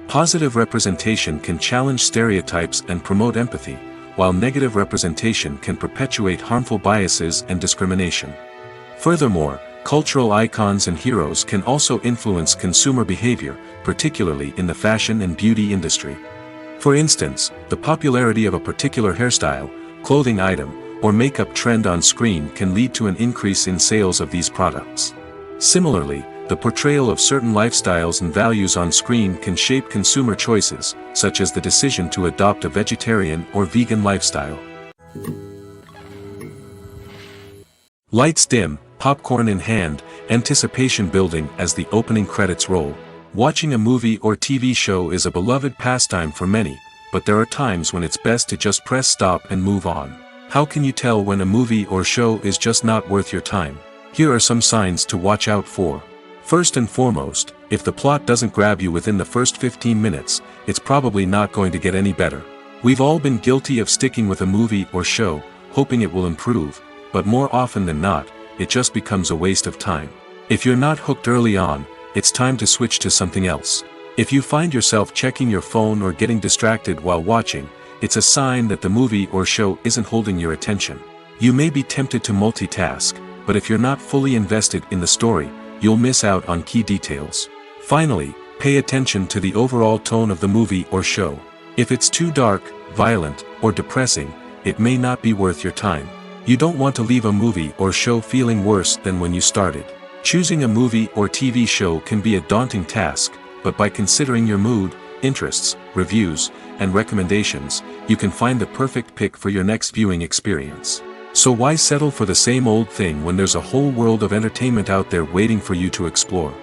Speaker 1: Positive representation can challenge stereotypes and promote empathy, while negative representation can perpetuate harmful biases and discrimination. Furthermore, cultural icons and heroes can also influence consumer behavior, particularly in the fashion and beauty industry. For instance, the popularity of a particular hairstyle, clothing item, or makeup trend on screen can lead to an increase in sales of these products. Similarly, the portrayal of certain lifestyles and values on screen can shape consumer choices, such as the decision to adopt a vegetarian or vegan lifestyle. Lights dim, popcorn in hand, anticipation building as the opening credits roll. Watching a movie or TV show is a beloved pastime for many, but there are times when it's best to just press stop and move on. How can you tell when a movie or show is just not worth your time? Here are some signs to watch out for. First and foremost, if the plot doesn't grab you within the first 15 minutes, it's probably not going to get any better. We've all been guilty of sticking with a movie or show, hoping it will improve, but more often than not, it just becomes a waste of time. If you're not hooked early on, it's time to switch to something else. If you find yourself checking your phone or getting distracted while watching, it's a sign that the movie or show isn't holding your attention. You may be tempted to multitask, but if you're not fully invested in the story, you'll miss out on key details. Finally, pay attention to the overall tone of the movie or show. If it's too dark, violent, or depressing, it may not be worth your time. You don't want to leave a movie or show feeling worse than when you started. Choosing a movie or TV show can be a daunting task, but by considering your mood, interests, reviews, and recommendations, you can find the perfect pick for your next viewing experience. So why settle for the same old thing when there's a whole world of entertainment out there waiting for you to explore?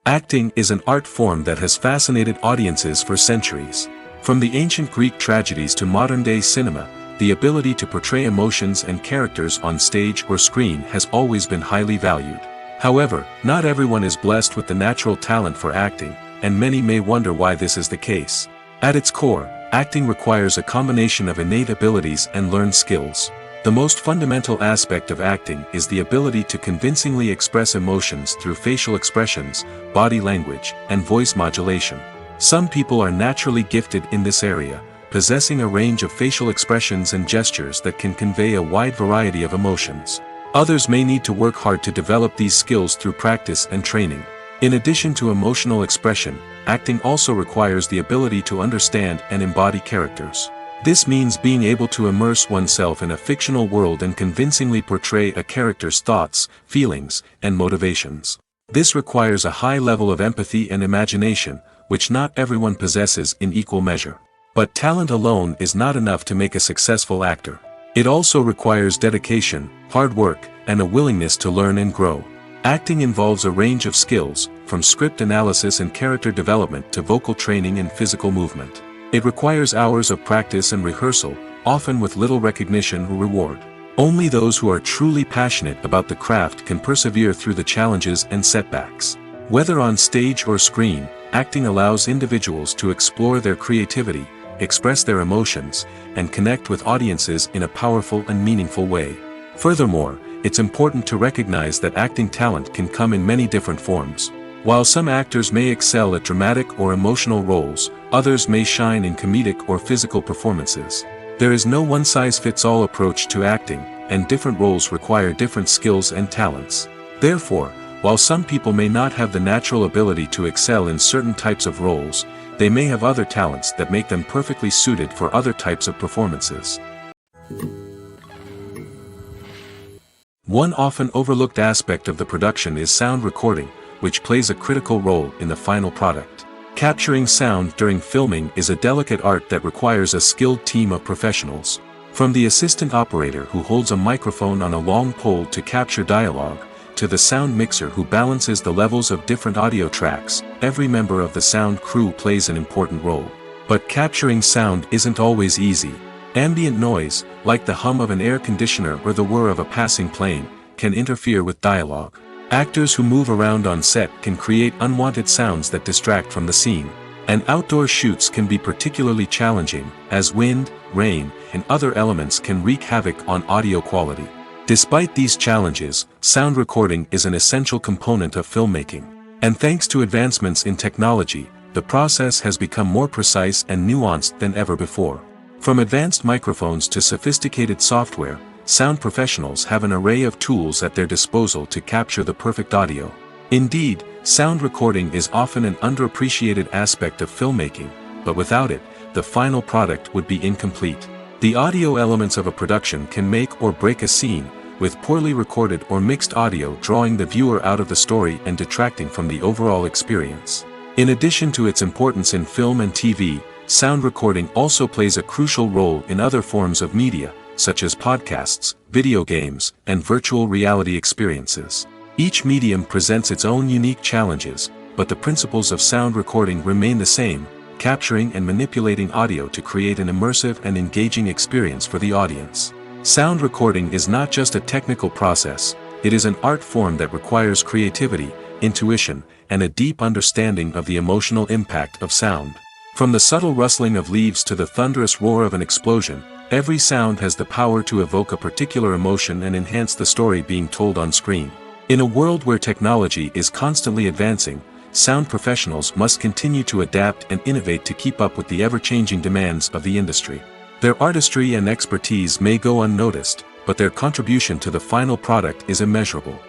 Speaker 1: Acting is an art form that has fascinated audiences for centuries. From the ancient Greek tragedies to modern-day cinema, the ability to portray emotions and characters on stage or screen has always been highly valued. However, not everyone is blessed with the natural talent for acting, and many may wonder why this is the case. At its core, acting requires a combination of innate abilities and learned skills. The most fundamental aspect of acting is the ability to convincingly express emotions through facial expressions, body language, and voice modulation. Some people are naturally gifted in this area, possessing a range of facial expressions and gestures that can convey a wide variety of emotions. Others may need to work hard to develop these skills through practice and training. In addition to emotional expression, acting also requires the ability to understand and embody characters. This means being able to immerse oneself in a fictional world and convincingly portray a character's thoughts, feelings, and motivations. This requires a high level of empathy and imagination, which not everyone possesses in equal measure. But talent alone is not enough to make a successful actor. It also requires dedication, hard work, and a willingness to learn and grow. Acting involves a range of skills, from script analysis and character development to vocal training and physical movement. It requires hours of practice and rehearsal, often with little recognition or reward. Only those who are truly passionate about the craft can persevere through the challenges and setbacks. Whether on stage or screen, acting allows individuals to explore their creativity, express their emotions, and connect with audiences in a powerful and meaningful way. Furthermore, it's important to recognize that acting talent can come in many different forms. While some actors may excel at dramatic or emotional roles, others may shine in comedic or physical performances. There is no one-size-fits-all approach to acting, and different roles require different skills and talents. Therefore, while some people may not have the natural ability to excel in certain types of roles, they may have other talents that make them perfectly suited for other types of performances. One often overlooked aspect of the production is sound recording, which plays a critical role in the final product. Capturing sound during filming is a delicate art that requires a skilled team of professionals. From the assistant operator who holds a microphone on a long pole to capture dialogue, to the sound mixer who balances the levels of different audio tracks, every member of the sound crew plays an important role. But capturing sound isn't always easy. Ambient noise, like the hum of an air conditioner or the whir of a passing plane, can interfere with dialogue. Actors who move around on set can create unwanted sounds that distract from the scene. And outdoor shoots can be particularly challenging, as wind, rain, and other elements can wreak havoc on audio quality. Despite these challenges, sound recording is an essential component of filmmaking. And thanks to advancements in technology, the process has become more precise and nuanced than ever before. From advanced microphones to sophisticated software, sound professionals have an array of tools at their disposal to capture the perfect audio. Indeed, sound recording is often an underappreciated aspect of filmmaking, but without it, the final product would be incomplete. The audio elements of a production can make or break a scene, with poorly recorded or mixed audio drawing the viewer out of the story and detracting from the overall experience. In addition to its importance in film and TV, sound recording also plays a crucial role in other forms of media, such as podcasts, video games, and virtual reality experiences. Each medium presents its own unique challenges, but the principles of sound recording remain the same, capturing and manipulating audio to create an immersive and engaging experience for the audience. Sound recording is not just a technical process, it is an art form that requires creativity, intuition, and a deep understanding of the emotional impact of sound. From the subtle rustling of leaves to the thunderous roar of an explosion, every sound has the power to evoke a particular emotion and enhance the story being told on screen. In a world where technology is constantly advancing, sound professionals must continue to adapt and innovate to keep up with the ever-changing demands of the industry. Their artistry and expertise may go unnoticed, but their contribution to the final product is immeasurable.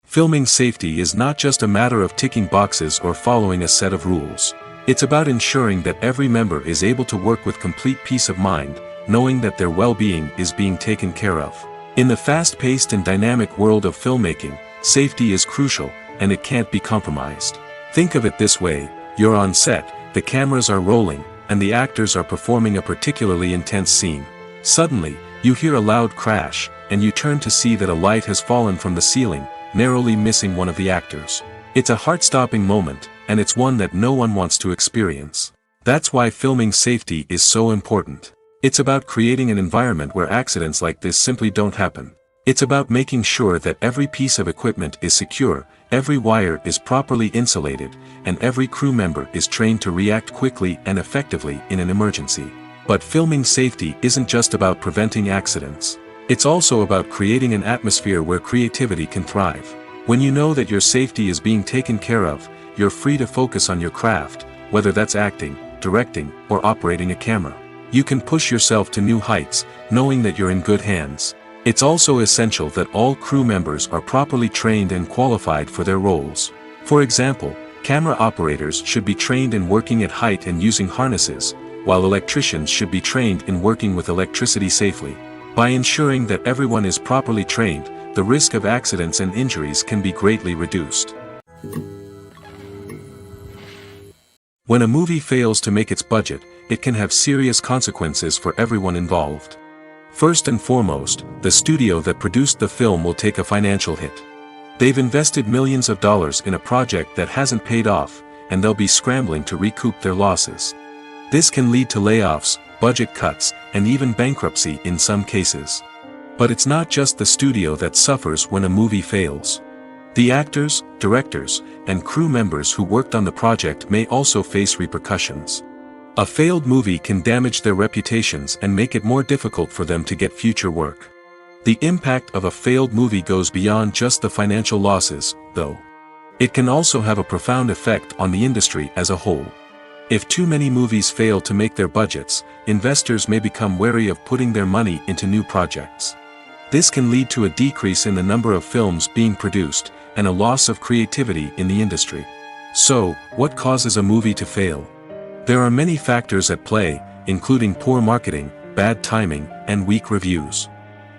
Speaker 1: Filming safety is not just a matter of ticking boxes or following a set of rules. It's about ensuring that every member is able to work with complete peace of mind, knowing that their well-being is being taken care of. In the fast-paced and dynamic world of filmmaking, safety is crucial, and it can't be compromised. Think of it this way: you're on set, the cameras are rolling, and the actors are performing a particularly intense scene. Suddenly, you hear a loud crash, and you turn to see that a light has fallen from the ceiling, narrowly missing one of the actors. It's a heart-stopping moment, and it's one that no one wants to experience. That's why filming safety is so important. It's about creating an environment where accidents like this simply don't happen. It's about making sure that every piece of equipment is secure, every wire is properly insulated, and every crew member is trained to react quickly and effectively in an emergency. But filming safety isn't just about preventing accidents. It's also about creating an atmosphere where creativity can thrive. When you know that your safety is being taken care of, you're free to focus on your craft, whether that's acting, directing, or operating a camera. You can push yourself to new heights, knowing that you're in good hands. It's also essential that all crew members are properly trained and qualified for their roles. For example, camera operators should be trained in working at height and using harnesses, while electricians should be trained in working with electricity safely. By ensuring that everyone is properly trained, the risk of accidents and injuries can be greatly reduced. When a movie fails to make its budget, it can have serious consequences for everyone involved. First and foremost, the studio that produced the film will take a financial hit. They've invested millions of dollars in a project that hasn't paid off, and they'll be scrambling to recoup their losses. This can lead to layoffs, budget cuts, and even bankruptcy in some cases. But it's not just the studio that suffers when a movie fails. The actors, directors, and crew members who worked on the project may also face repercussions. A failed movie can damage their reputations and make it more difficult for them to get future work. The impact of a failed movie goes beyond just the financial losses, though. It can also have a profound effect on the industry as a whole. If too many movies fail to make their budgets, investors may become wary of putting their money into new projects. This can lead to a decrease in the number of films being produced, and a loss of creativity in the industry. So, what causes a movie to fail? There are many factors at play, including poor marketing, bad timing, and weak reviews.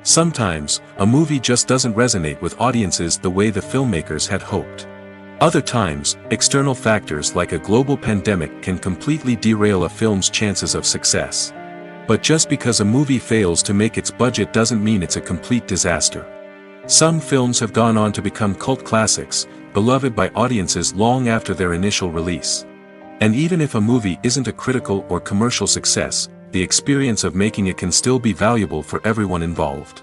Speaker 1: Sometimes, a movie just doesn't resonate with audiences the way the filmmakers had hoped. Other times, external factors like a global pandemic can completely derail a film's chances of success. But just because a movie fails to make its budget doesn't mean it's a complete disaster. Some films have gone on to become cult classics, beloved by audiences long after their initial release. And even if a movie isn't a critical or commercial success, the experience of making it can still be valuable for everyone involved.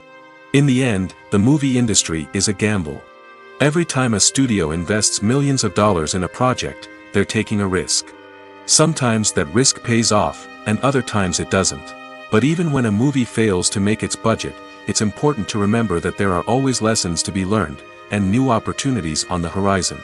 Speaker 1: In the end, the movie industry is a gamble. Every time a studio invests millions of dollars in a project, they're taking a risk. Sometimes that risk pays off, and other times it doesn't. But even when a movie fails to make its budget, it's important to remember that there are always lessons to be learned, and new opportunities on the horizon.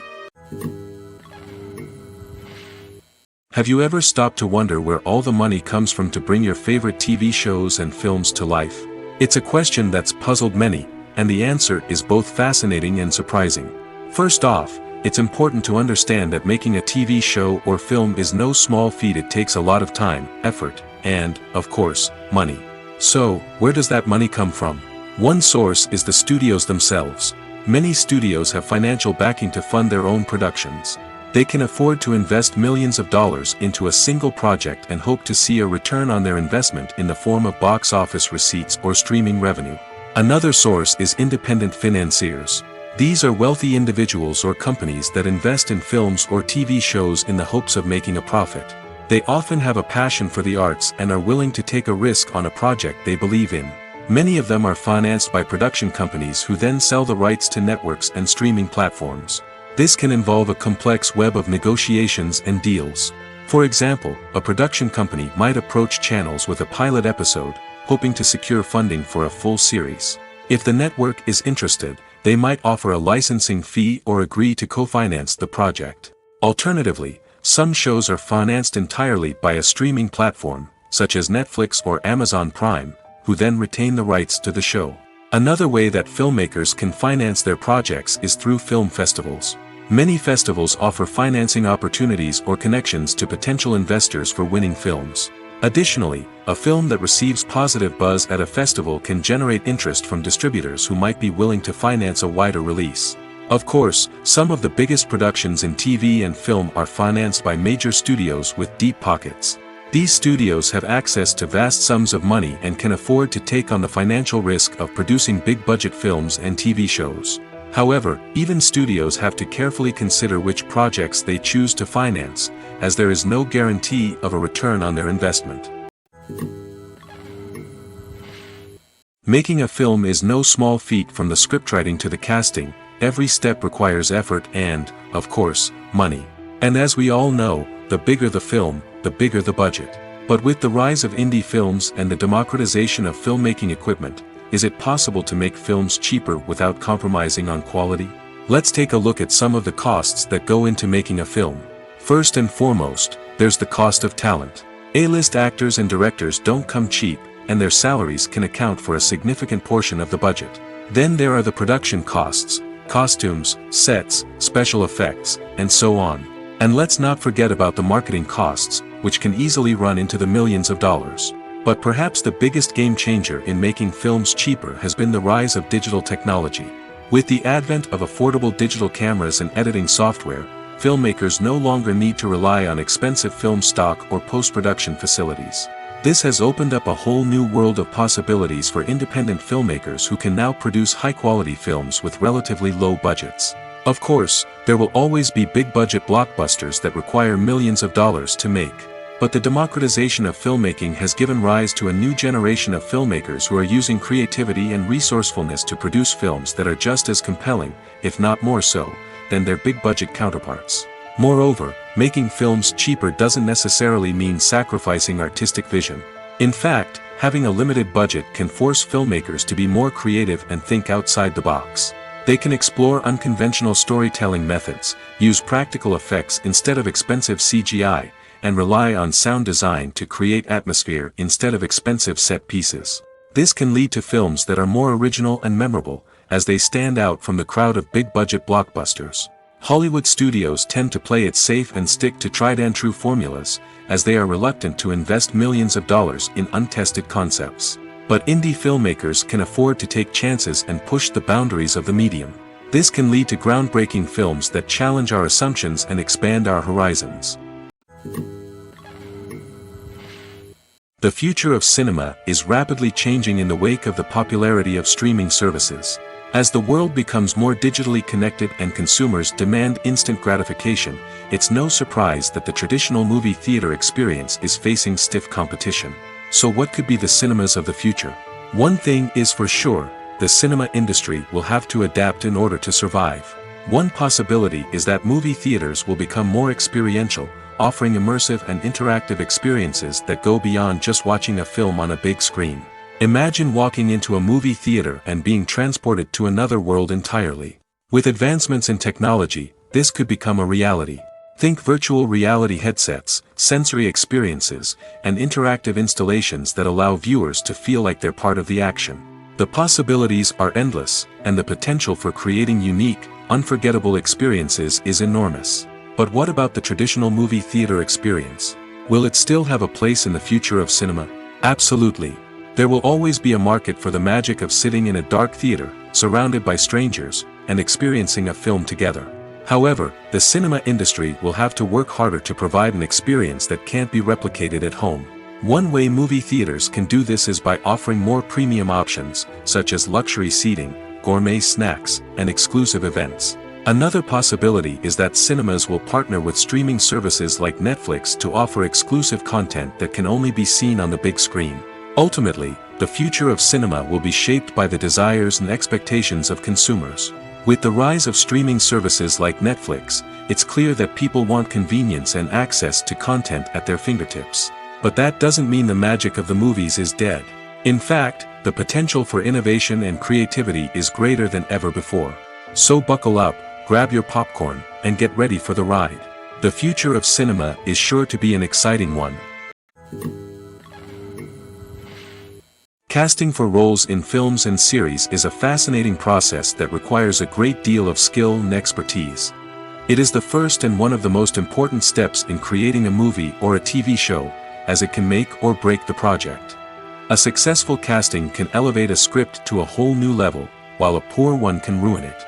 Speaker 1: Have you ever stopped to wonder where all the money comes from to bring your favorite TV shows and films to life? It's a question that's puzzled many, and the answer is both fascinating and surprising. First off, it's important to understand that making a TV show or film is no small feat. It takes a lot of time, effort, and, of course, money. So, where does that money come from? One source is the studios themselves. Many studios have financial backing to fund their own productions. They can afford to invest millions of dollars into a single project and hope to see a return on their investment in the form of box office receipts or streaming revenue. Another source is independent financiers. These are wealthy individuals or companies that invest in films or TV shows in the hopes of making a profit. They often have a passion for the arts and are willing to take a risk on a project they believe in. Many of them are financed by production companies who then sell the rights to networks and streaming platforms. This can involve a complex web of negotiations and deals. For example, a production company might approach channels with a pilot episode, hoping to secure funding for a full series. If the network is interested, they might offer a licensing fee or agree to co-finance the project. Alternatively, some shows are financed entirely by a streaming platform, such as Netflix or Amazon Prime, who then retain the rights to the show. Another way that filmmakers can finance their projects is through film festivals. Many festivals offer financing opportunities or connections to potential investors for winning films. Additionally, a film that receives positive buzz at a festival can generate interest from distributors who might be willing to finance a wider release. Of course, some of the biggest productions in TV and film are financed by major studios with deep pockets. These studios have access to vast sums of money and can afford to take on the financial risk of producing big-budget films and TV shows. However, even studios have to carefully consider which projects they choose to finance, as there is no guarantee of a return on their investment. Making a film is no small feat. From the scriptwriting to the casting, every step requires effort and, of course, money. And as we all know, the bigger the film, the bigger the budget. But with the rise of indie films and the democratization of filmmaking equipment, is it possible to make films cheaper without compromising on quality? Let's take a look at some of the costs that go into making a film. First and foremost, there's the cost of talent. A-list actors and directors don't come cheap, and their salaries can account for a significant portion of the budget. Then there are the production costs, costumes, sets, special effects, and so on. And let's not forget about the marketing costs, which can easily run into the millions of dollars. But perhaps the biggest game changer in making films cheaper has been the rise of digital technology. With the advent of affordable digital cameras and editing software, filmmakers no longer need to rely on expensive film stock or post-production facilities. This has opened up a whole new world of possibilities for independent filmmakers who can now produce high-quality films with relatively low budgets. Of course, there will always be big-budget blockbusters that require millions of dollars to make. But the democratization of filmmaking has given rise to a new generation of filmmakers who are using creativity and resourcefulness to produce films that are just as compelling, if not more so, than their big-budget counterparts. Moreover, making films cheaper doesn't necessarily mean sacrificing artistic vision. In fact, having a limited budget can force filmmakers to be more creative and think outside the box. They can explore unconventional storytelling methods, use practical effects instead of expensive CGI, and rely on sound design to create atmosphere instead of expensive set pieces. This can lead to films that are more original and memorable, as they stand out from the crowd of big-budget blockbusters. Hollywood studios tend to play it safe and stick to tried-and-true formulas, as they are reluctant to invest millions of dollars in untested concepts. But indie filmmakers can afford to take chances and push the boundaries of the medium. This can lead to groundbreaking films that challenge our assumptions and expand our horizons. The future of cinema is rapidly changing in the wake of the popularity of streaming services. As the world becomes more digitally connected and consumers demand instant gratification, it's no surprise that the traditional movie theater experience is facing stiff competition. So what could be the cinemas of the future? One thing is for sure, the cinema industry will have to adapt in order to survive. One possibility is that movie theaters will become more experiential, offering immersive and interactive experiences that go beyond just watching a film on a big screen. Imagine walking into a movie theater and being transported to another world entirely. With advancements in technology, this could become a reality. Think virtual reality headsets, sensory experiences, and interactive installations that allow viewers to feel like they're part of the action. The possibilities are endless, and the potential for creating unique, unforgettable experiences is enormous. But what about the traditional movie theater experience? Will it still have a place in the future of cinema? Absolutely. There will always be a market for the magic of sitting in a dark theater, surrounded by strangers, and experiencing a film together. However, the cinema industry will have to work harder to provide an experience that can't be replicated at home. One way movie theaters can do this is by offering more premium options, such as luxury seating, gourmet snacks, and exclusive events. Another possibility is that cinemas will partner with streaming services like Netflix to offer exclusive content that can only be seen on the big screen. Ultimately, the future of cinema will be shaped by the desires and expectations of consumers. With the rise of streaming services like Netflix, it's clear that people want convenience and access to content at their fingertips. But that doesn't mean the magic of the movies is dead. In fact, the potential for innovation and creativity is greater than ever before. So buckle up, grab your popcorn, and get ready for the ride. The future of cinema is sure to be an exciting one. Casting for roles in films and series is a fascinating process that requires a great deal of skill and expertise. It is the first and one of the most important steps in creating a movie or a TV show, as it can make or break the project. A successful casting can elevate a script to a whole new level, while a poor one can ruin it.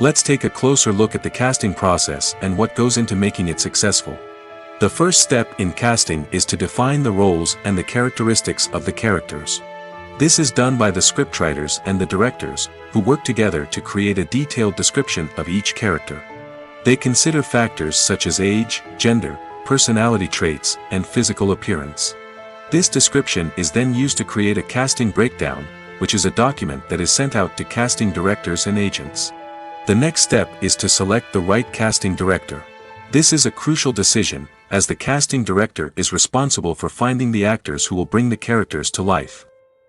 Speaker 1: Let's take a closer look at the casting process and what goes into making it successful. The first step in casting is to define the roles and the characteristics of the characters. This is done by the scriptwriters and the directors, who work together to create a detailed description of each character. They consider factors such as age, gender, personality traits, and physical appearance. This description is then used to create a casting breakdown, which is a document that is sent out to casting directors and agents. The next step is to select the right casting director. This is a crucial decision, as the casting director is responsible for finding the actors who will bring the characters to life.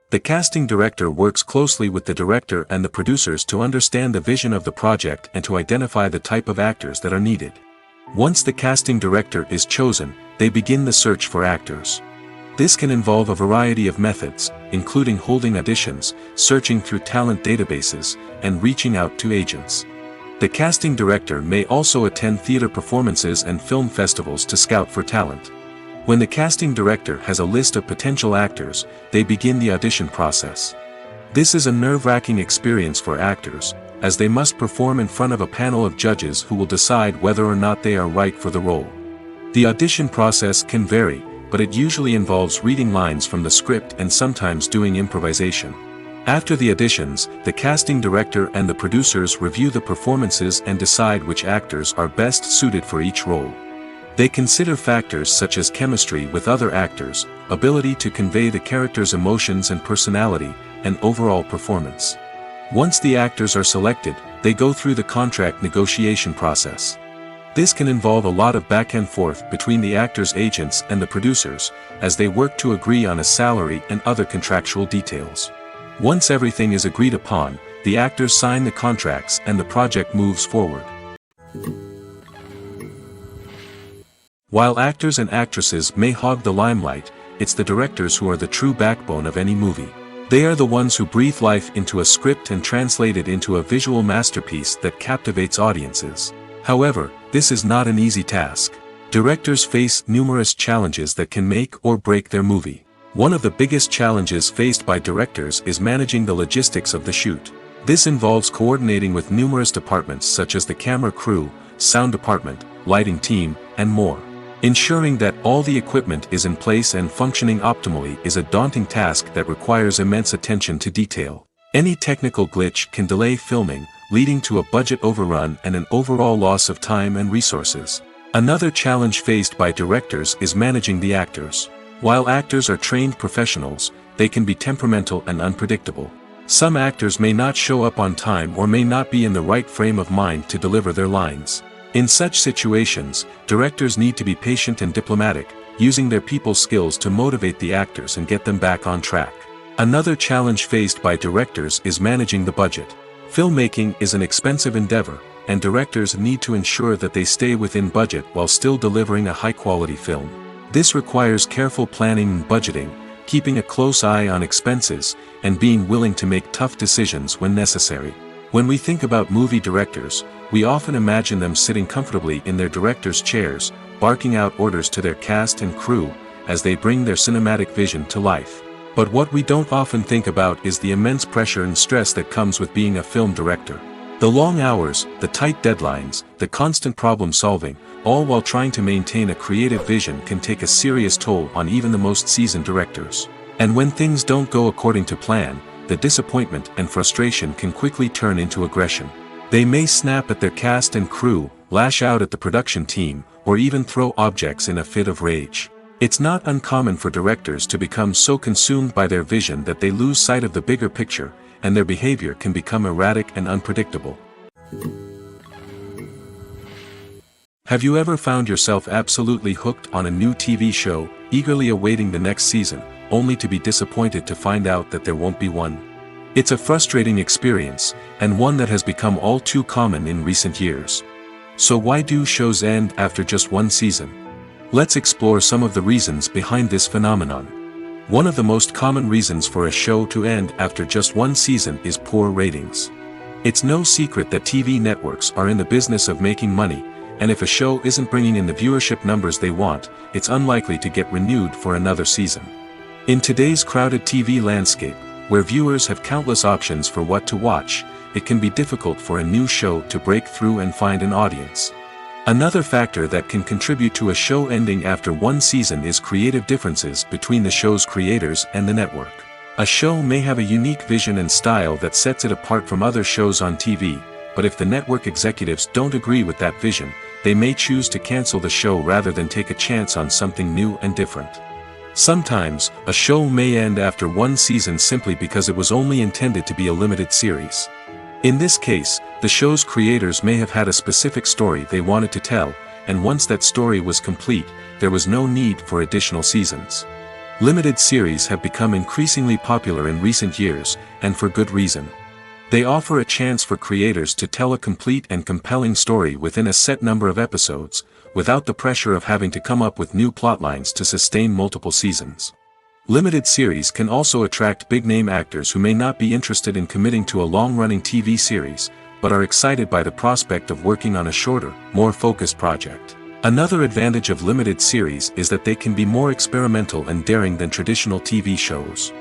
Speaker 1: The casting director works closely with the director and the producers to understand the vision of the project and to identify the type of actors that are needed. Once the casting director is chosen, they begin the search for actors. This can involve a variety of methods, including holding auditions, searching through talent databases, and reaching out to agents. The casting director may also attend theater performances and film festivals to scout for talent. When the casting director has a list of potential actors, they begin the audition process. This is a nerve-wracking experience for actors, as they must perform in front of a panel of judges who will decide whether or not they are right for the role. The audition process can vary, but it usually involves reading lines from the script and sometimes doing improvisation. After the auditions, the casting director and the producers review the performances and decide which actors are best suited for each role. They consider factors such as chemistry with other actors, ability to convey the character's emotions and personality, and overall performance. Once the actors are selected, they go through the contract negotiation process. This can involve a lot of back and forth between the actors' agents and the producers, as they work to agree on a salary and other contractual details. Once everything is agreed upon, the actors sign the contracts and the project moves forward. While actors and actresses may hog the limelight, it's the directors who are the true backbone of any movie. They are the ones who breathe life into a script and translate it into a visual masterpiece that captivates audiences. However, this is not an easy task. Directors face numerous challenges that can make or break their movie. One of the biggest challenges faced by directors is managing the logistics of the shoot. This involves coordinating with numerous departments such as the camera crew, sound department, lighting team, and more. Ensuring that all the equipment is in place and functioning optimally is a daunting task that requires immense attention to detail. Any technical glitch can delay filming, leading to a budget overrun and an overall loss of time and resources. Another challenge faced by directors is managing the actors. While actors are trained professionals, they can be temperamental and unpredictable. Some actors may not show up on time or may not be in the right frame of mind to deliver their lines. In such situations, directors need to be patient and diplomatic, using their people skills to motivate the actors and get them back on track. Another challenge faced by directors is managing the budget. Filmmaking is an expensive endeavor, and directors need to ensure that they stay within budget while still delivering a high-quality film. This requires careful planning and budgeting, keeping a close eye on expenses, and being willing to make tough decisions when necessary. When we think about movie directors, we often imagine them sitting comfortably in their director's chairs, barking out orders to their cast and crew, as they bring their cinematic vision to life. But what we don't often think about is the immense pressure and stress that comes with being a film director. The long hours, the tight deadlines, the constant problem solving, all while trying to maintain a creative vision can take a serious toll on even the most seasoned directors. And when things don't go according to plan, the disappointment and frustration can quickly turn into aggression. They may snap at their cast and crew, lash out at the production team, or even throw objects in a fit of rage. It's not uncommon for directors to become so consumed by their vision that they lose sight of the bigger picture, and their behavior can become erratic and unpredictable. Have you ever found yourself absolutely hooked on a new TV show, eagerly awaiting the next season, only to be disappointed to find out that there won't be one? It's a frustrating experience, and one that has become all too common in recent years. So why do shows end after just one season? Let's explore some of the reasons behind this phenomenon. One of the most common reasons for a show to end after just one season is poor ratings. It's no secret that TV networks are in the business of making money, and if a show isn't bringing in the viewership numbers they want, it's unlikely to get renewed for another season. In today's crowded TV landscape, where viewers have countless options for what to watch, it can be difficult for a new show to break through and find an audience. Another factor that can contribute to a show ending after one season is creative differences between the show's creators and the network. A show may have a unique vision and style that sets it apart from other shows on TV, but if the network executives don't agree with that vision, they may choose to cancel the show rather than take a chance on something new and different. Sometimes, a show may end after one season simply because it was only intended to be a limited series. In this case, the show's creators may have had a specific story they wanted to tell, and once that story was complete, there was no need for additional seasons. Limited series have become increasingly popular in recent years, and for good reason. They offer a chance for creators to tell a complete and compelling story within a set number of episodes, without the pressure of having to come up with new plotlines to sustain multiple seasons. Limited series can also attract big-name actors who may not be interested in committing to a long-running TV series, but are excited by the prospect of working on a shorter, more focused project. Another advantage of limited series is that they can be more experimental and daring than traditional TV shows.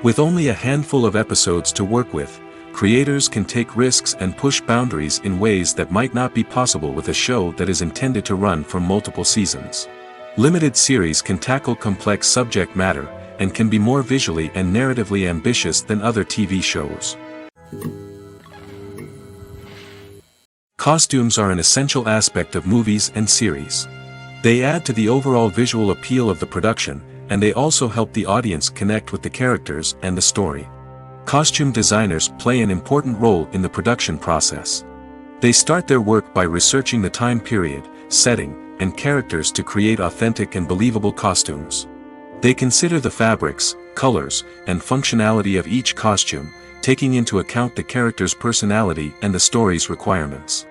Speaker 1: With only a handful of episodes to work with, creators can take risks and push boundaries in ways that might not be possible with a show that is intended to run for multiple seasons. Limited series can tackle complex subject matter, and can be more visually and narratively ambitious than other TV shows. Costumes are an essential aspect of movies and series. They add to the overall visual appeal of the production, and they also help the audience connect with the characters and the story. Costume designers play an important role in the production process. They start their work by researching the time period, setting, and characters to create authentic and believable costumes. They consider the fabrics, colors, and functionality of each costume, taking into account the character's personality and the story's requirements.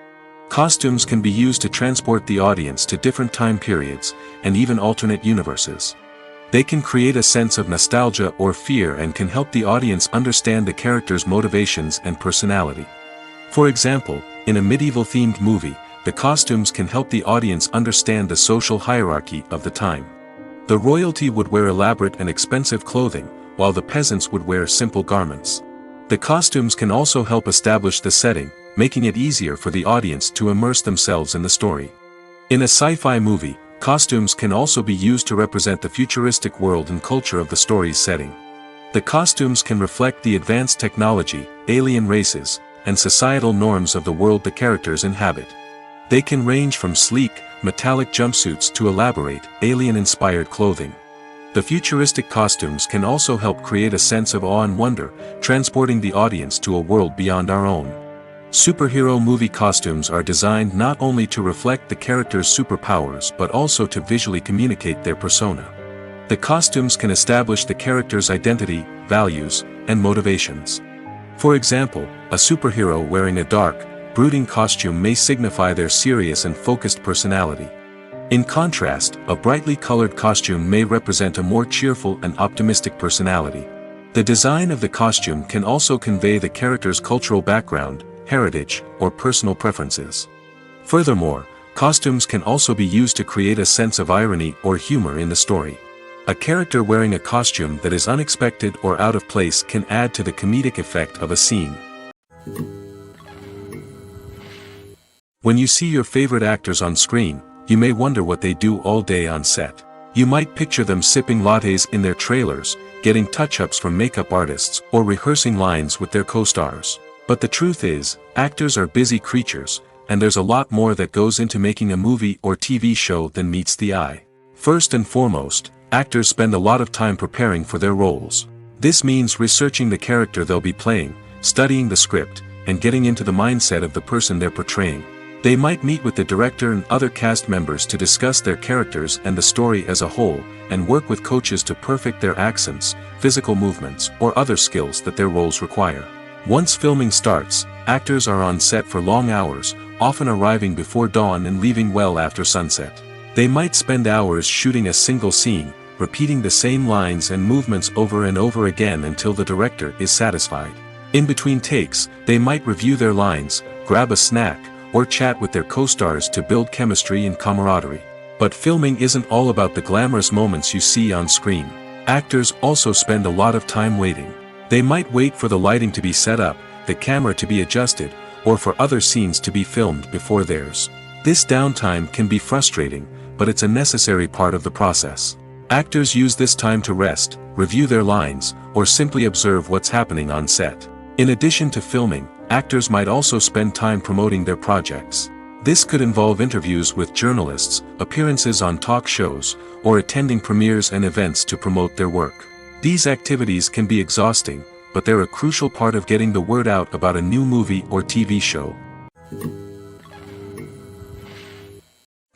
Speaker 1: Costumes can be used to transport the audience to different time periods, and even alternate universes. They can create a sense of nostalgia or fear and can help the audience understand the character's motivations and personality. For example, in a medieval-themed movie, the costumes can help the audience understand the social hierarchy of the time. The royalty would wear elaborate and expensive clothing, while the peasants would wear simple garments. The costumes can also help establish the setting, making it easier for the audience to immerse themselves in the story. In a sci-fi movie, Costumes can also be used to represent the futuristic world and culture of the story's setting. The costumes can reflect the advanced technology, alien races, and societal norms of the world the characters inhabit. They can range from sleek, metallic jumpsuits to elaborate, alien-inspired clothing. The futuristic costumes can also help create a sense of awe and wonder, transporting the audience to a world beyond our own. Superhero movie costumes are designed not only to reflect the character's superpowers but also to visually communicate their persona. The costumes can establish the character's identity, values, and motivations. For example, a superhero wearing a dark, brooding costume may signify their serious and focused personality. In contrast, a brightly colored costume may represent a more cheerful and optimistic personality. The design of the costume can also convey the character's cultural background, heritage, or personal preferences. Furthermore, costumes can also be used to create a sense of irony or humor in the story. A character wearing a costume that is unexpected or out of place can add to the comedic effect of a scene. When you see your favorite actors on screen, you may wonder what they do all day on set. You might picture them sipping lattes in their trailers, getting touch-ups from makeup artists, or rehearsing lines with their co-stars. But the truth is, actors are busy creatures, and there's a lot more that goes into making a movie or TV show than meets the eye. First and foremost, actors spend a lot of time preparing for their roles. This means researching the character they'll be playing, studying the script, and getting into the mindset of the person they're portraying. They might meet with the director and other cast members to discuss their characters and the story as a whole, and work with coaches to perfect their accents, physical movements, or other skills that their roles require. Once filming starts, actors are on set for long hours, often arriving before dawn and leaving well after sunset. They might spend hours shooting a single scene, repeating the same lines and movements over and over again until the director is satisfied. In between takes, they might review their lines, grab a snack, or chat with their co-stars to build chemistry and camaraderie. But filming isn't all about the glamorous moments you see on screen. Actors also spend a lot of time waiting. They might wait for the lighting to be set up, the camera to be adjusted, or for other scenes to be filmed before theirs. This downtime can be frustrating, but it's a necessary part of the process. Actors use this time to rest, review their lines, or simply observe what's happening on set. In addition to filming, actors might also spend time promoting their projects. This could involve interviews with journalists, appearances on talk shows, or attending premieres and events to promote their work. These activities can be exhausting, but they're a crucial part of getting the word out about a new movie or TV show.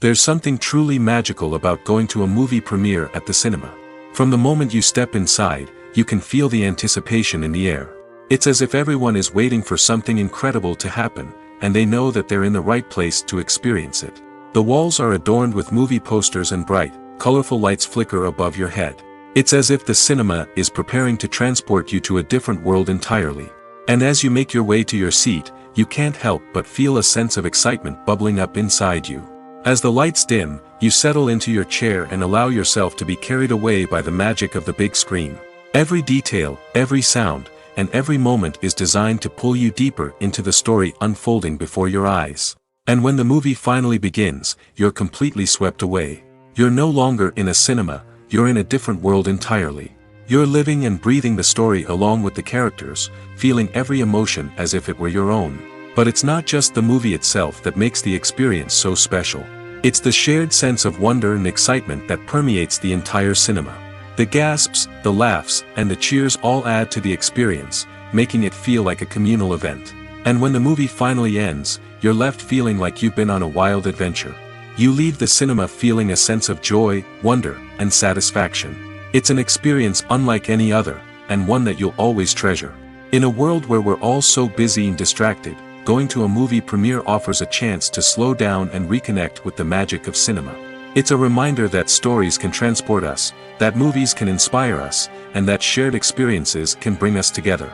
Speaker 1: There's something truly magical about going to a movie premiere at the cinema. From the moment you step inside, you can feel the anticipation in the air. It's as if everyone is waiting for something incredible to happen, and they know that they're in the right place to experience it. The walls are adorned with movie posters and bright, colorful lights flicker above your head. It's as if the cinema is preparing to transport you to a different world entirely. And as you make your way to your seat, you can't help but feel a sense of excitement bubbling up inside you. As the lights dim, you settle into your chair and allow yourself to be carried away by the magic of the big screen. Every detail, every sound, and every moment is designed to pull you deeper into the story unfolding before your eyes. And when the movie finally begins, you're completely swept away. You're no longer in a cinema, you're in a different world entirely. You're living and breathing the story along with the characters, feeling every emotion as if it were your own. But it's not just the movie itself that makes the experience so special. It's the shared sense of wonder and excitement that permeates the entire cinema. The gasps, the laughs, and the cheers all add to the experience, making it feel like a communal event. And when the movie finally ends, you're left feeling like you've been on a wild adventure. You leave the cinema feeling a sense of joy, wonder, and satisfaction. It's an experience unlike any other, and one that you'll always treasure. In a world where we're all so busy and distracted, going to a movie premiere offers a chance to slow down and reconnect with the magic of cinema. It's a reminder that stories can transport us, that movies can inspire us, and that shared experiences can bring us together.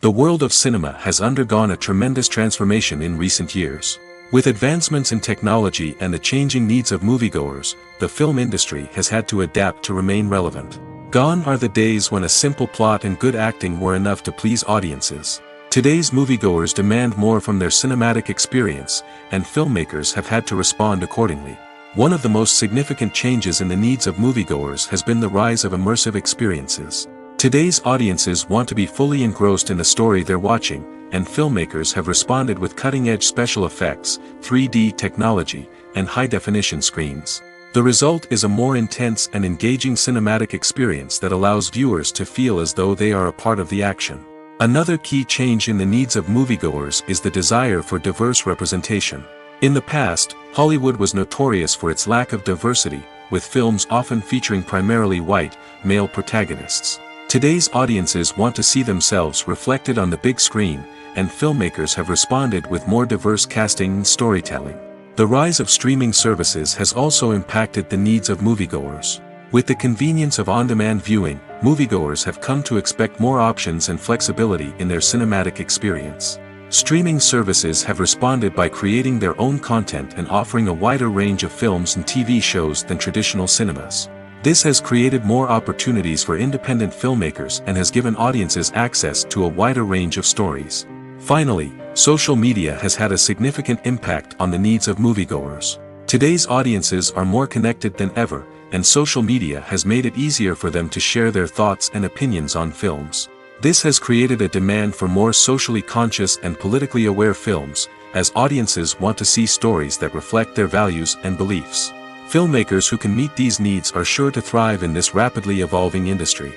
Speaker 1: The world of cinema has undergone a tremendous transformation in recent years. With advancements in technology and the changing needs of moviegoers, the film industry has had to adapt to remain relevant. Gone are the days when a simple plot and good acting were enough to please audiences. Today's moviegoers demand more from their cinematic experience, and filmmakers have had to respond accordingly. One of the most significant changes in the needs of moviegoers has been the rise of immersive experiences. Today's audiences want to be fully engrossed in the story they're watching, and filmmakers have responded with cutting-edge special effects, 3D technology, and high-definition screens. The result is a more intense and engaging cinematic experience that allows viewers to feel as though they are a part of the action. Another key change in the needs of moviegoers is the desire for diverse representation. In the past, Hollywood was notorious for its lack of diversity, with films often featuring primarily white, male protagonists. Today's audiences want to see themselves reflected on the big screen, and filmmakers have responded with more diverse casting and storytelling. The rise of streaming services has also impacted the needs of moviegoers. With the convenience of on-demand viewing, moviegoers have come to expect more options and flexibility in their cinematic experience. Streaming services have responded by creating their own content and offering a wider range of films and TV shows than traditional cinemas. This has created more opportunities for independent filmmakers and has given audiences access to a wider range of stories. Finally, social media has had a significant impact on the needs of moviegoers. Today's audiences are more connected than ever, and social media has made it easier for them to share their thoughts and opinions on films. This has created a demand for more socially conscious and politically aware films, as audiences want to see stories that reflect their values and beliefs. Filmmakers who can meet these needs are sure to thrive in this rapidly evolving industry.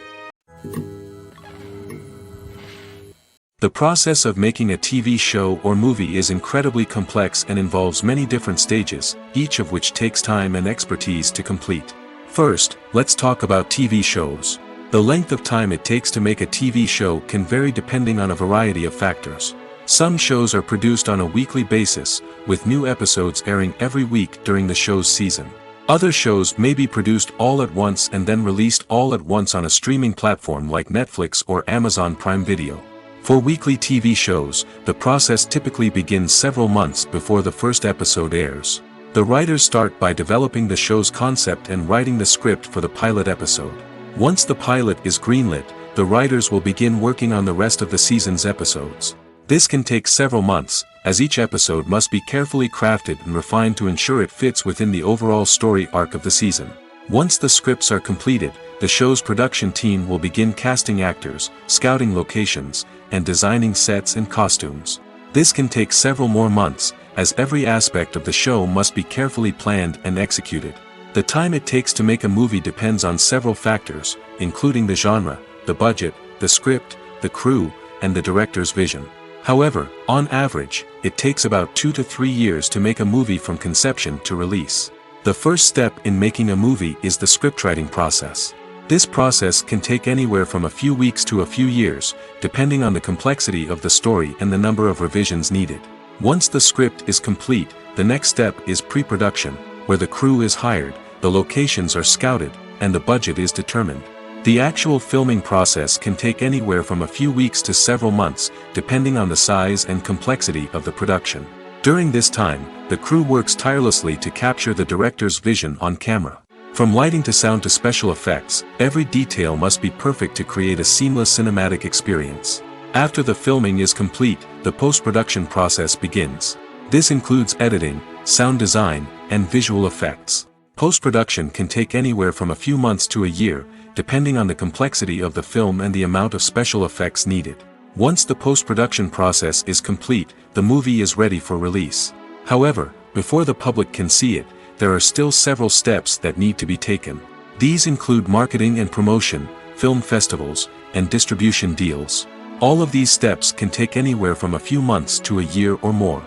Speaker 1: The process of making a TV show or movie is incredibly complex and involves many different stages, each of which takes time and expertise to complete. First, let's talk about TV shows. The length of time it takes to make a TV show can vary depending on a variety of factors. Some shows are produced on a weekly basis, with new episodes airing every week during the show's season. Other shows may be produced all at once and then released all at once on a streaming platform like Netflix or Amazon Prime Video. For weekly TV shows, the process typically begins several months before the first episode airs. The writers start by developing the show's concept and writing the script for the pilot episode. Once the pilot is greenlit, the writers will begin working on the rest of the season's episodes. This can take several months, as each episode must be carefully crafted and refined to ensure it fits within the overall story arc of the season. Once the scripts are completed, the show's production team will begin casting actors, scouting locations, and designing sets and costumes. This can take several more months, as every aspect of the show must be carefully planned and executed. The time it takes to make a movie depends on several factors, including the genre, the budget, the script, the crew, and the director's vision. However, on average, it takes about 2 to 3 years to make a movie from conception to release. The first step in making a movie is the scriptwriting process. This process can take anywhere from a few weeks to a few years, depending on the complexity of the story and the number of revisions needed. Once the script is complete, the next step is pre-production, where the crew is hired, the locations are scouted, and the budget is determined. The actual filming process can take anywhere from a few weeks to several months, depending on the size and complexity of the production. During this time, the crew works tirelessly to capture the director's vision on camera. From lighting to sound to special effects, every detail must be perfect to create a seamless cinematic experience. After the filming is complete, the post-production process begins. This includes editing, sound design, and visual effects. Post-production can take anywhere from a few months to a year, depending on the complexity of the film and the amount of special effects needed. Once the post-production process is complete, the movie is ready for release. However, before the public can see it, there are still several steps that need to be taken. These include marketing and promotion, film festivals, and distribution deals. All of these steps can take anywhere from a few months to a year or more.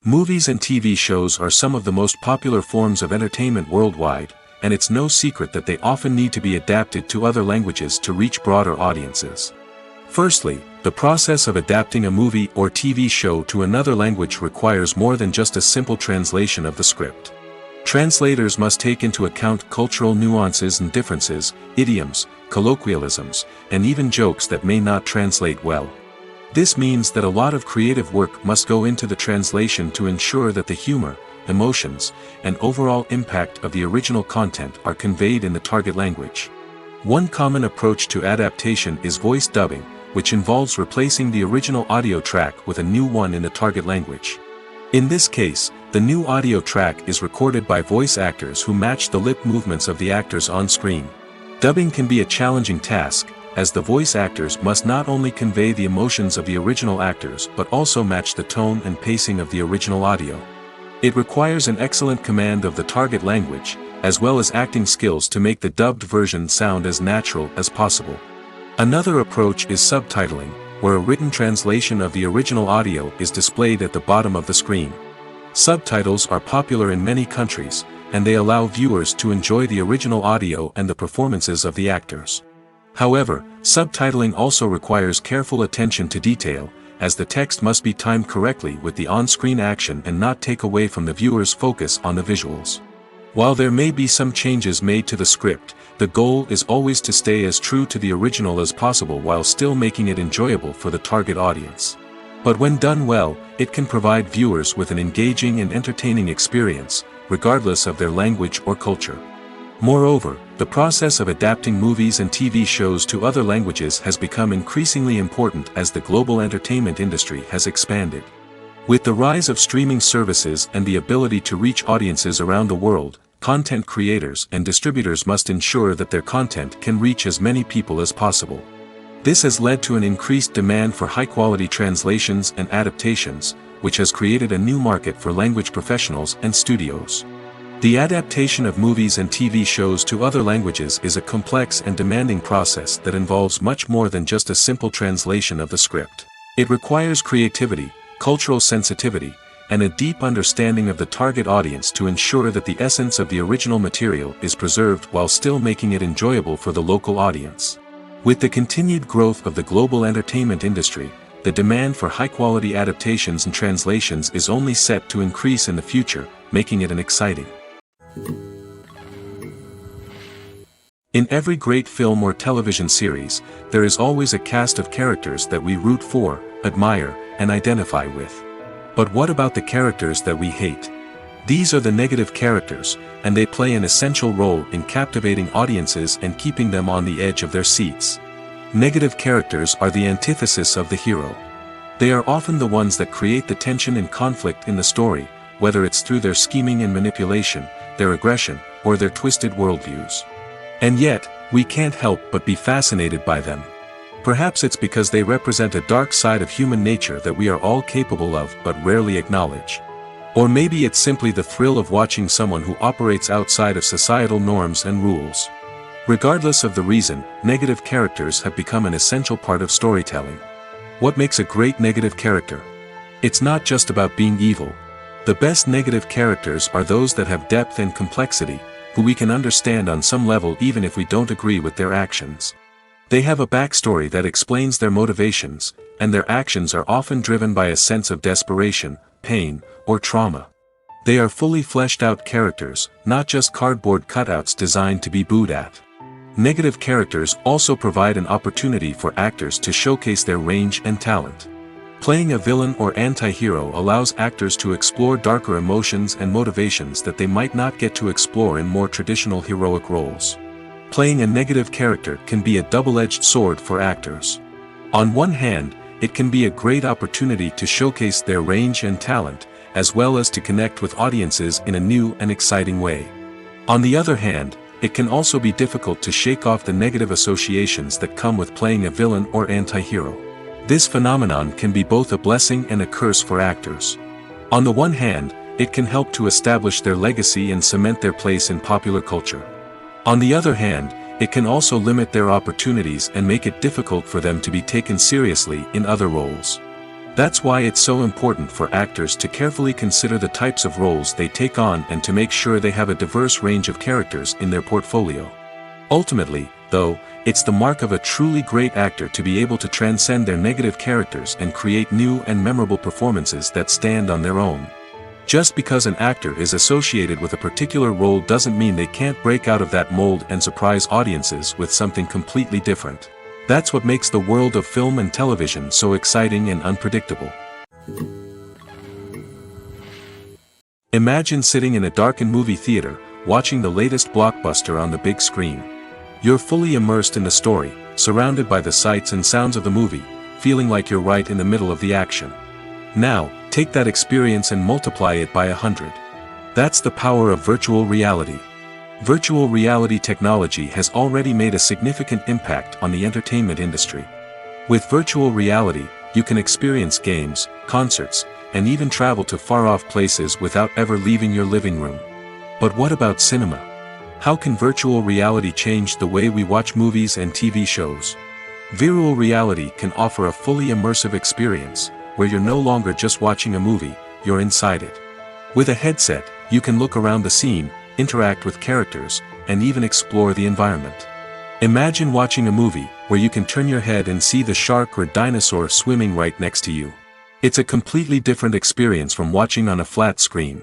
Speaker 1: Movies and TV shows are some of the most popular forms of entertainment worldwide, and it's no secret that they often need to be adapted to other languages to reach broader audiences. Firstly, the process of adapting a movie or TV show to another language requires more than just a simple translation of the script. Translators must take into account cultural nuances and differences, idioms, colloquialisms, and even jokes that may not translate well. This means that a lot of creative work must go into the translation to ensure that the humor, emotions, and overall impact of the original content are conveyed in the target language. One common approach to adaptation is voice dubbing, which involves replacing the original audio track with a new one in the target language. In this case, the new audio track is recorded by voice actors who match the lip movements of the actors on screen. Dubbing can be a challenging task, as the voice actors must not only convey the emotions of the original actors but also match the tone and pacing of the original audio. It requires an excellent command of the target language, as well as acting skills to make the dubbed version sound as natural as possible. Another approach is subtitling, where a written translation of the original audio is displayed at the bottom of the screen. Subtitles are popular in many countries, and they allow viewers to enjoy the original audio and the performances of the actors. However, subtitling also requires careful attention to detail, as the text must be timed correctly with the on-screen action and not take away from the viewer's focus on the visuals. While there may be some changes made to the script, the goal is always to stay as true to the original as possible while still making it enjoyable for the target audience. But when done well, it can provide viewers with an engaging and entertaining experience, regardless of their language or culture. Moreover, the process of adapting movies and TV shows to other languages has become increasingly important as the global entertainment industry has expanded. With the rise of streaming services and the ability to reach audiences around the world, content creators and distributors must ensure that their content can reach as many people as possible. This has led to an increased demand for high-quality translations and adaptations, which has created a new market for language professionals and studios. The adaptation of movies and TV shows to other languages is a complex and demanding process that involves much more than just a simple translation of the script. It requires creativity, cultural sensitivity, and a deep understanding of the target audience to ensure that the essence of the original material is preserved while still making it enjoyable for the local audience. With the continued growth of the global entertainment industry, the demand for high-quality adaptations and translations is only set to increase in the future, making it exciting. In every great film or television series, there is always a cast of characters that we root for, admire, and identify with. But what about the characters that we hate? These are the negative characters, and they play an essential role in captivating audiences and keeping them on the edge of their seats. Negative characters are the antithesis of the hero. They are often the ones that create the tension and conflict in the story, whether it's through their scheming and manipulation, their aggression, or their twisted worldviews. And yet, we can't help but be fascinated by them. Perhaps it's because they represent a dark side of human nature that we are all capable of but rarely acknowledge. Or maybe it's simply the thrill of watching someone who operates outside of societal norms and rules. Regardless of the reason, negative characters have become an essential part of storytelling. What makes a great negative character? It's not just about being evil. The best negative characters are those that have depth and complexity, who we can understand on some level even if we don't agree with their actions. They have a backstory that explains their motivations, and their actions are often driven by a sense of desperation, pain, or trauma. They are fully fleshed out characters, not just cardboard cutouts designed to be booed at. Negative characters also provide an opportunity for actors to showcase their range and talent. Playing a villain or anti-hero allows actors to explore darker emotions and motivations that they might not get to explore in more traditional heroic roles. Playing a negative character can be a double-edged sword for actors. On one hand, it can be a great opportunity to showcase their range and talent, as well as to connect with audiences in a new and exciting way. On the other hand, it can also be difficult to shake off the negative associations that come with playing a villain or anti-hero. This phenomenon can be both a blessing and a curse for actors. On the one hand, it can help to establish their legacy and cement their place in popular culture. On the other hand, it can also limit their opportunities and make it difficult for them to be taken seriously in other roles. That's why it's so important for actors to carefully consider the types of roles they take on and to make sure they have a diverse range of characters in their portfolio. Ultimately, though, it's the mark of a truly great actor to be able to transcend their negative characters and create new and memorable performances that stand on their own. Just because an actor is associated with a particular role doesn't mean they can't break out of that mold and surprise audiences with something completely different. That's what makes the world of film and television so exciting and unpredictable. Imagine sitting in a darkened movie theater, watching the latest blockbuster on the big screen. You're fully immersed in the story, surrounded by the sights and sounds of the movie, feeling like you're right in the middle of the action. Now, take that experience and multiply it by 100. That's the power of virtual reality. Virtual reality technology has already made a significant impact on the entertainment industry. With virtual reality, you can experience games, concerts, and even travel to far-off places without ever leaving your living room. But what about cinema? How can virtual reality change the way we watch movies and TV shows? Virtual reality can offer a fully immersive experience, where you're no longer just watching a movie, you're inside it. With a headset, you can look around the scene, interact with characters, and even explore the environment. Imagine watching a movie, where you can turn your head and see the shark or dinosaur swimming right next to you. It's a completely different experience from watching on a flat screen.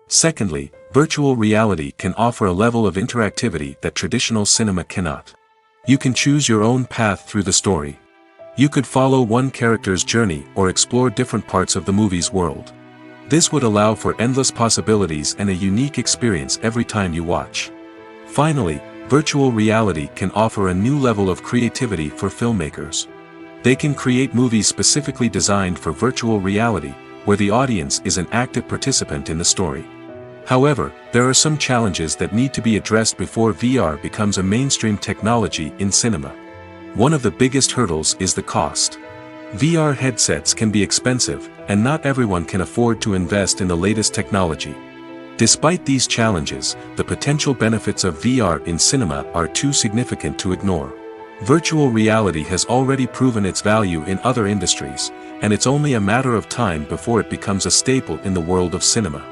Speaker 1: Secondly, virtual reality can offer a level of interactivity that traditional cinema cannot. You can choose your own path through the story. You could follow one character's journey or explore different parts of the movie's world. This would allow for endless possibilities and a unique experience every time you watch. Finally, virtual reality can offer a new level of creativity for filmmakers. They can create movies specifically designed for virtual reality, where the audience is an active participant in the story. However, there are some challenges that need to be addressed before VR becomes a mainstream technology in cinema. One of the biggest hurdles is the cost. VR headsets can be expensive, and not everyone can afford to invest in the latest technology. Despite these challenges, the potential benefits of VR in cinema are too significant to ignore. Virtual reality has already proven its value in other industries, and it's only a matter of time before it becomes a staple in the world of cinema.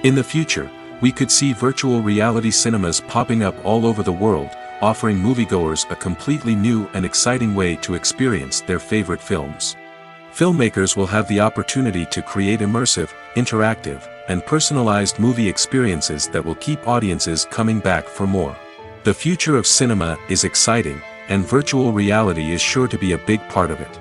Speaker 1: In the future, we could see virtual reality cinemas popping up all over the world, offering moviegoers a completely new and exciting way to experience their favorite films. Filmmakers will have the opportunity to create immersive, interactive, and personalized movie experiences that will keep audiences coming back for more. The future of cinema is exciting, and virtual reality is sure to be a big part of it.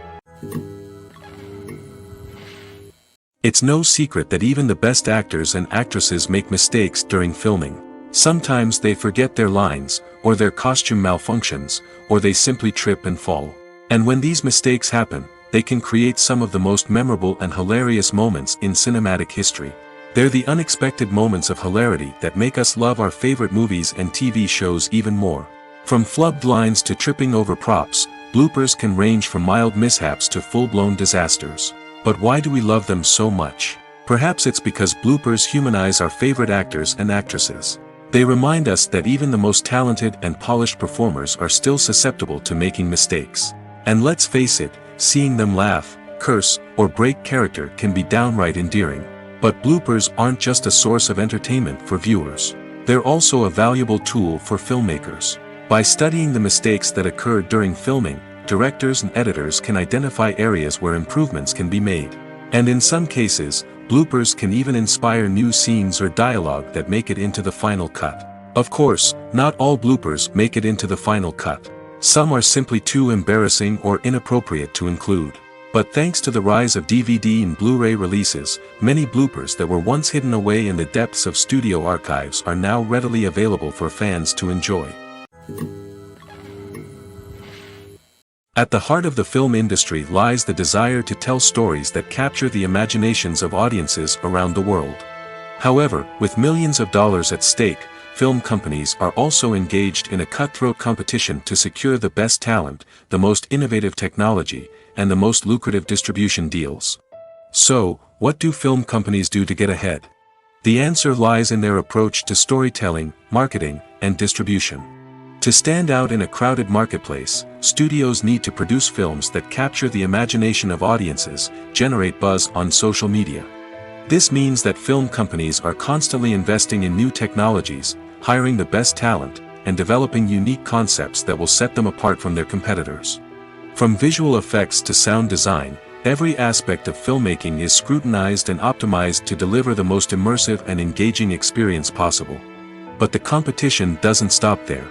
Speaker 1: It's no secret that even the best actors and actresses make mistakes during filming. Sometimes they forget their lines, or their costume malfunctions, or they simply trip and fall. And when these mistakes happen, they can create some of the most memorable and hilarious moments in cinematic history. They're the unexpected moments of hilarity that make us love our favorite movies and TV shows even more. From flubbed lines to tripping over props, bloopers can range from mild mishaps to full-blown disasters. But why do we love them so much? Perhaps it's because bloopers humanize our favorite actors and actresses. They remind us that even the most talented and polished performers are still susceptible to making mistakes. And let's face it, seeing them laugh, curse, or break character can be downright endearing. But bloopers aren't just a source of entertainment for viewers. They're also a valuable tool for filmmakers. By studying the mistakes that occurred during filming, directors and editors can identify areas where improvements can be made. And in some cases, bloopers can even inspire new scenes or dialogue that make it into the final cut. Of course, not all bloopers make it into the final cut. Some are simply too embarrassing or inappropriate to include. But thanks to the rise of DVD and Blu-ray releases, many bloopers that were once hidden away in the depths of studio archives are now readily available for fans to enjoy. At the heart of the film industry lies the desire to tell stories that capture the imaginations of audiences around the world. However, with millions of dollars at stake, film companies are also engaged in a cutthroat competition to secure the best talent, the most innovative technology, and the most lucrative distribution deals. So, what do film companies do to get ahead? The answer lies in their approach to storytelling, marketing, and distribution. To stand out in a crowded marketplace, studios need to produce films that capture the imagination of audiences, generate buzz on social media. This means that film companies are constantly investing in new technologies, hiring the best talent, and developing unique concepts that will set them apart from their competitors. From visual effects to sound design, every aspect of filmmaking is scrutinized and optimized to deliver the most immersive and engaging experience possible. But the competition doesn't stop there.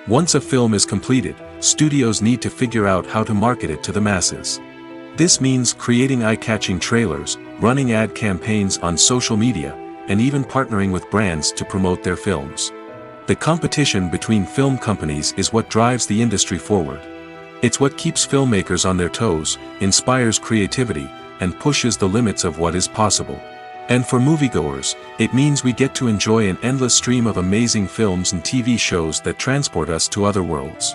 Speaker 1: Once a film is completed, studios need to figure out how to market it to the masses. This means creating eye-catching trailers, running ad campaigns on social media, and even partnering with brands to promote their films. The competition between film companies is what drives the industry forward. It's what keeps filmmakers on their toes, inspires creativity, and pushes the limits of what is possible. And for moviegoers, it means we get to enjoy an endless stream of amazing films and TV shows that transport us to other worlds.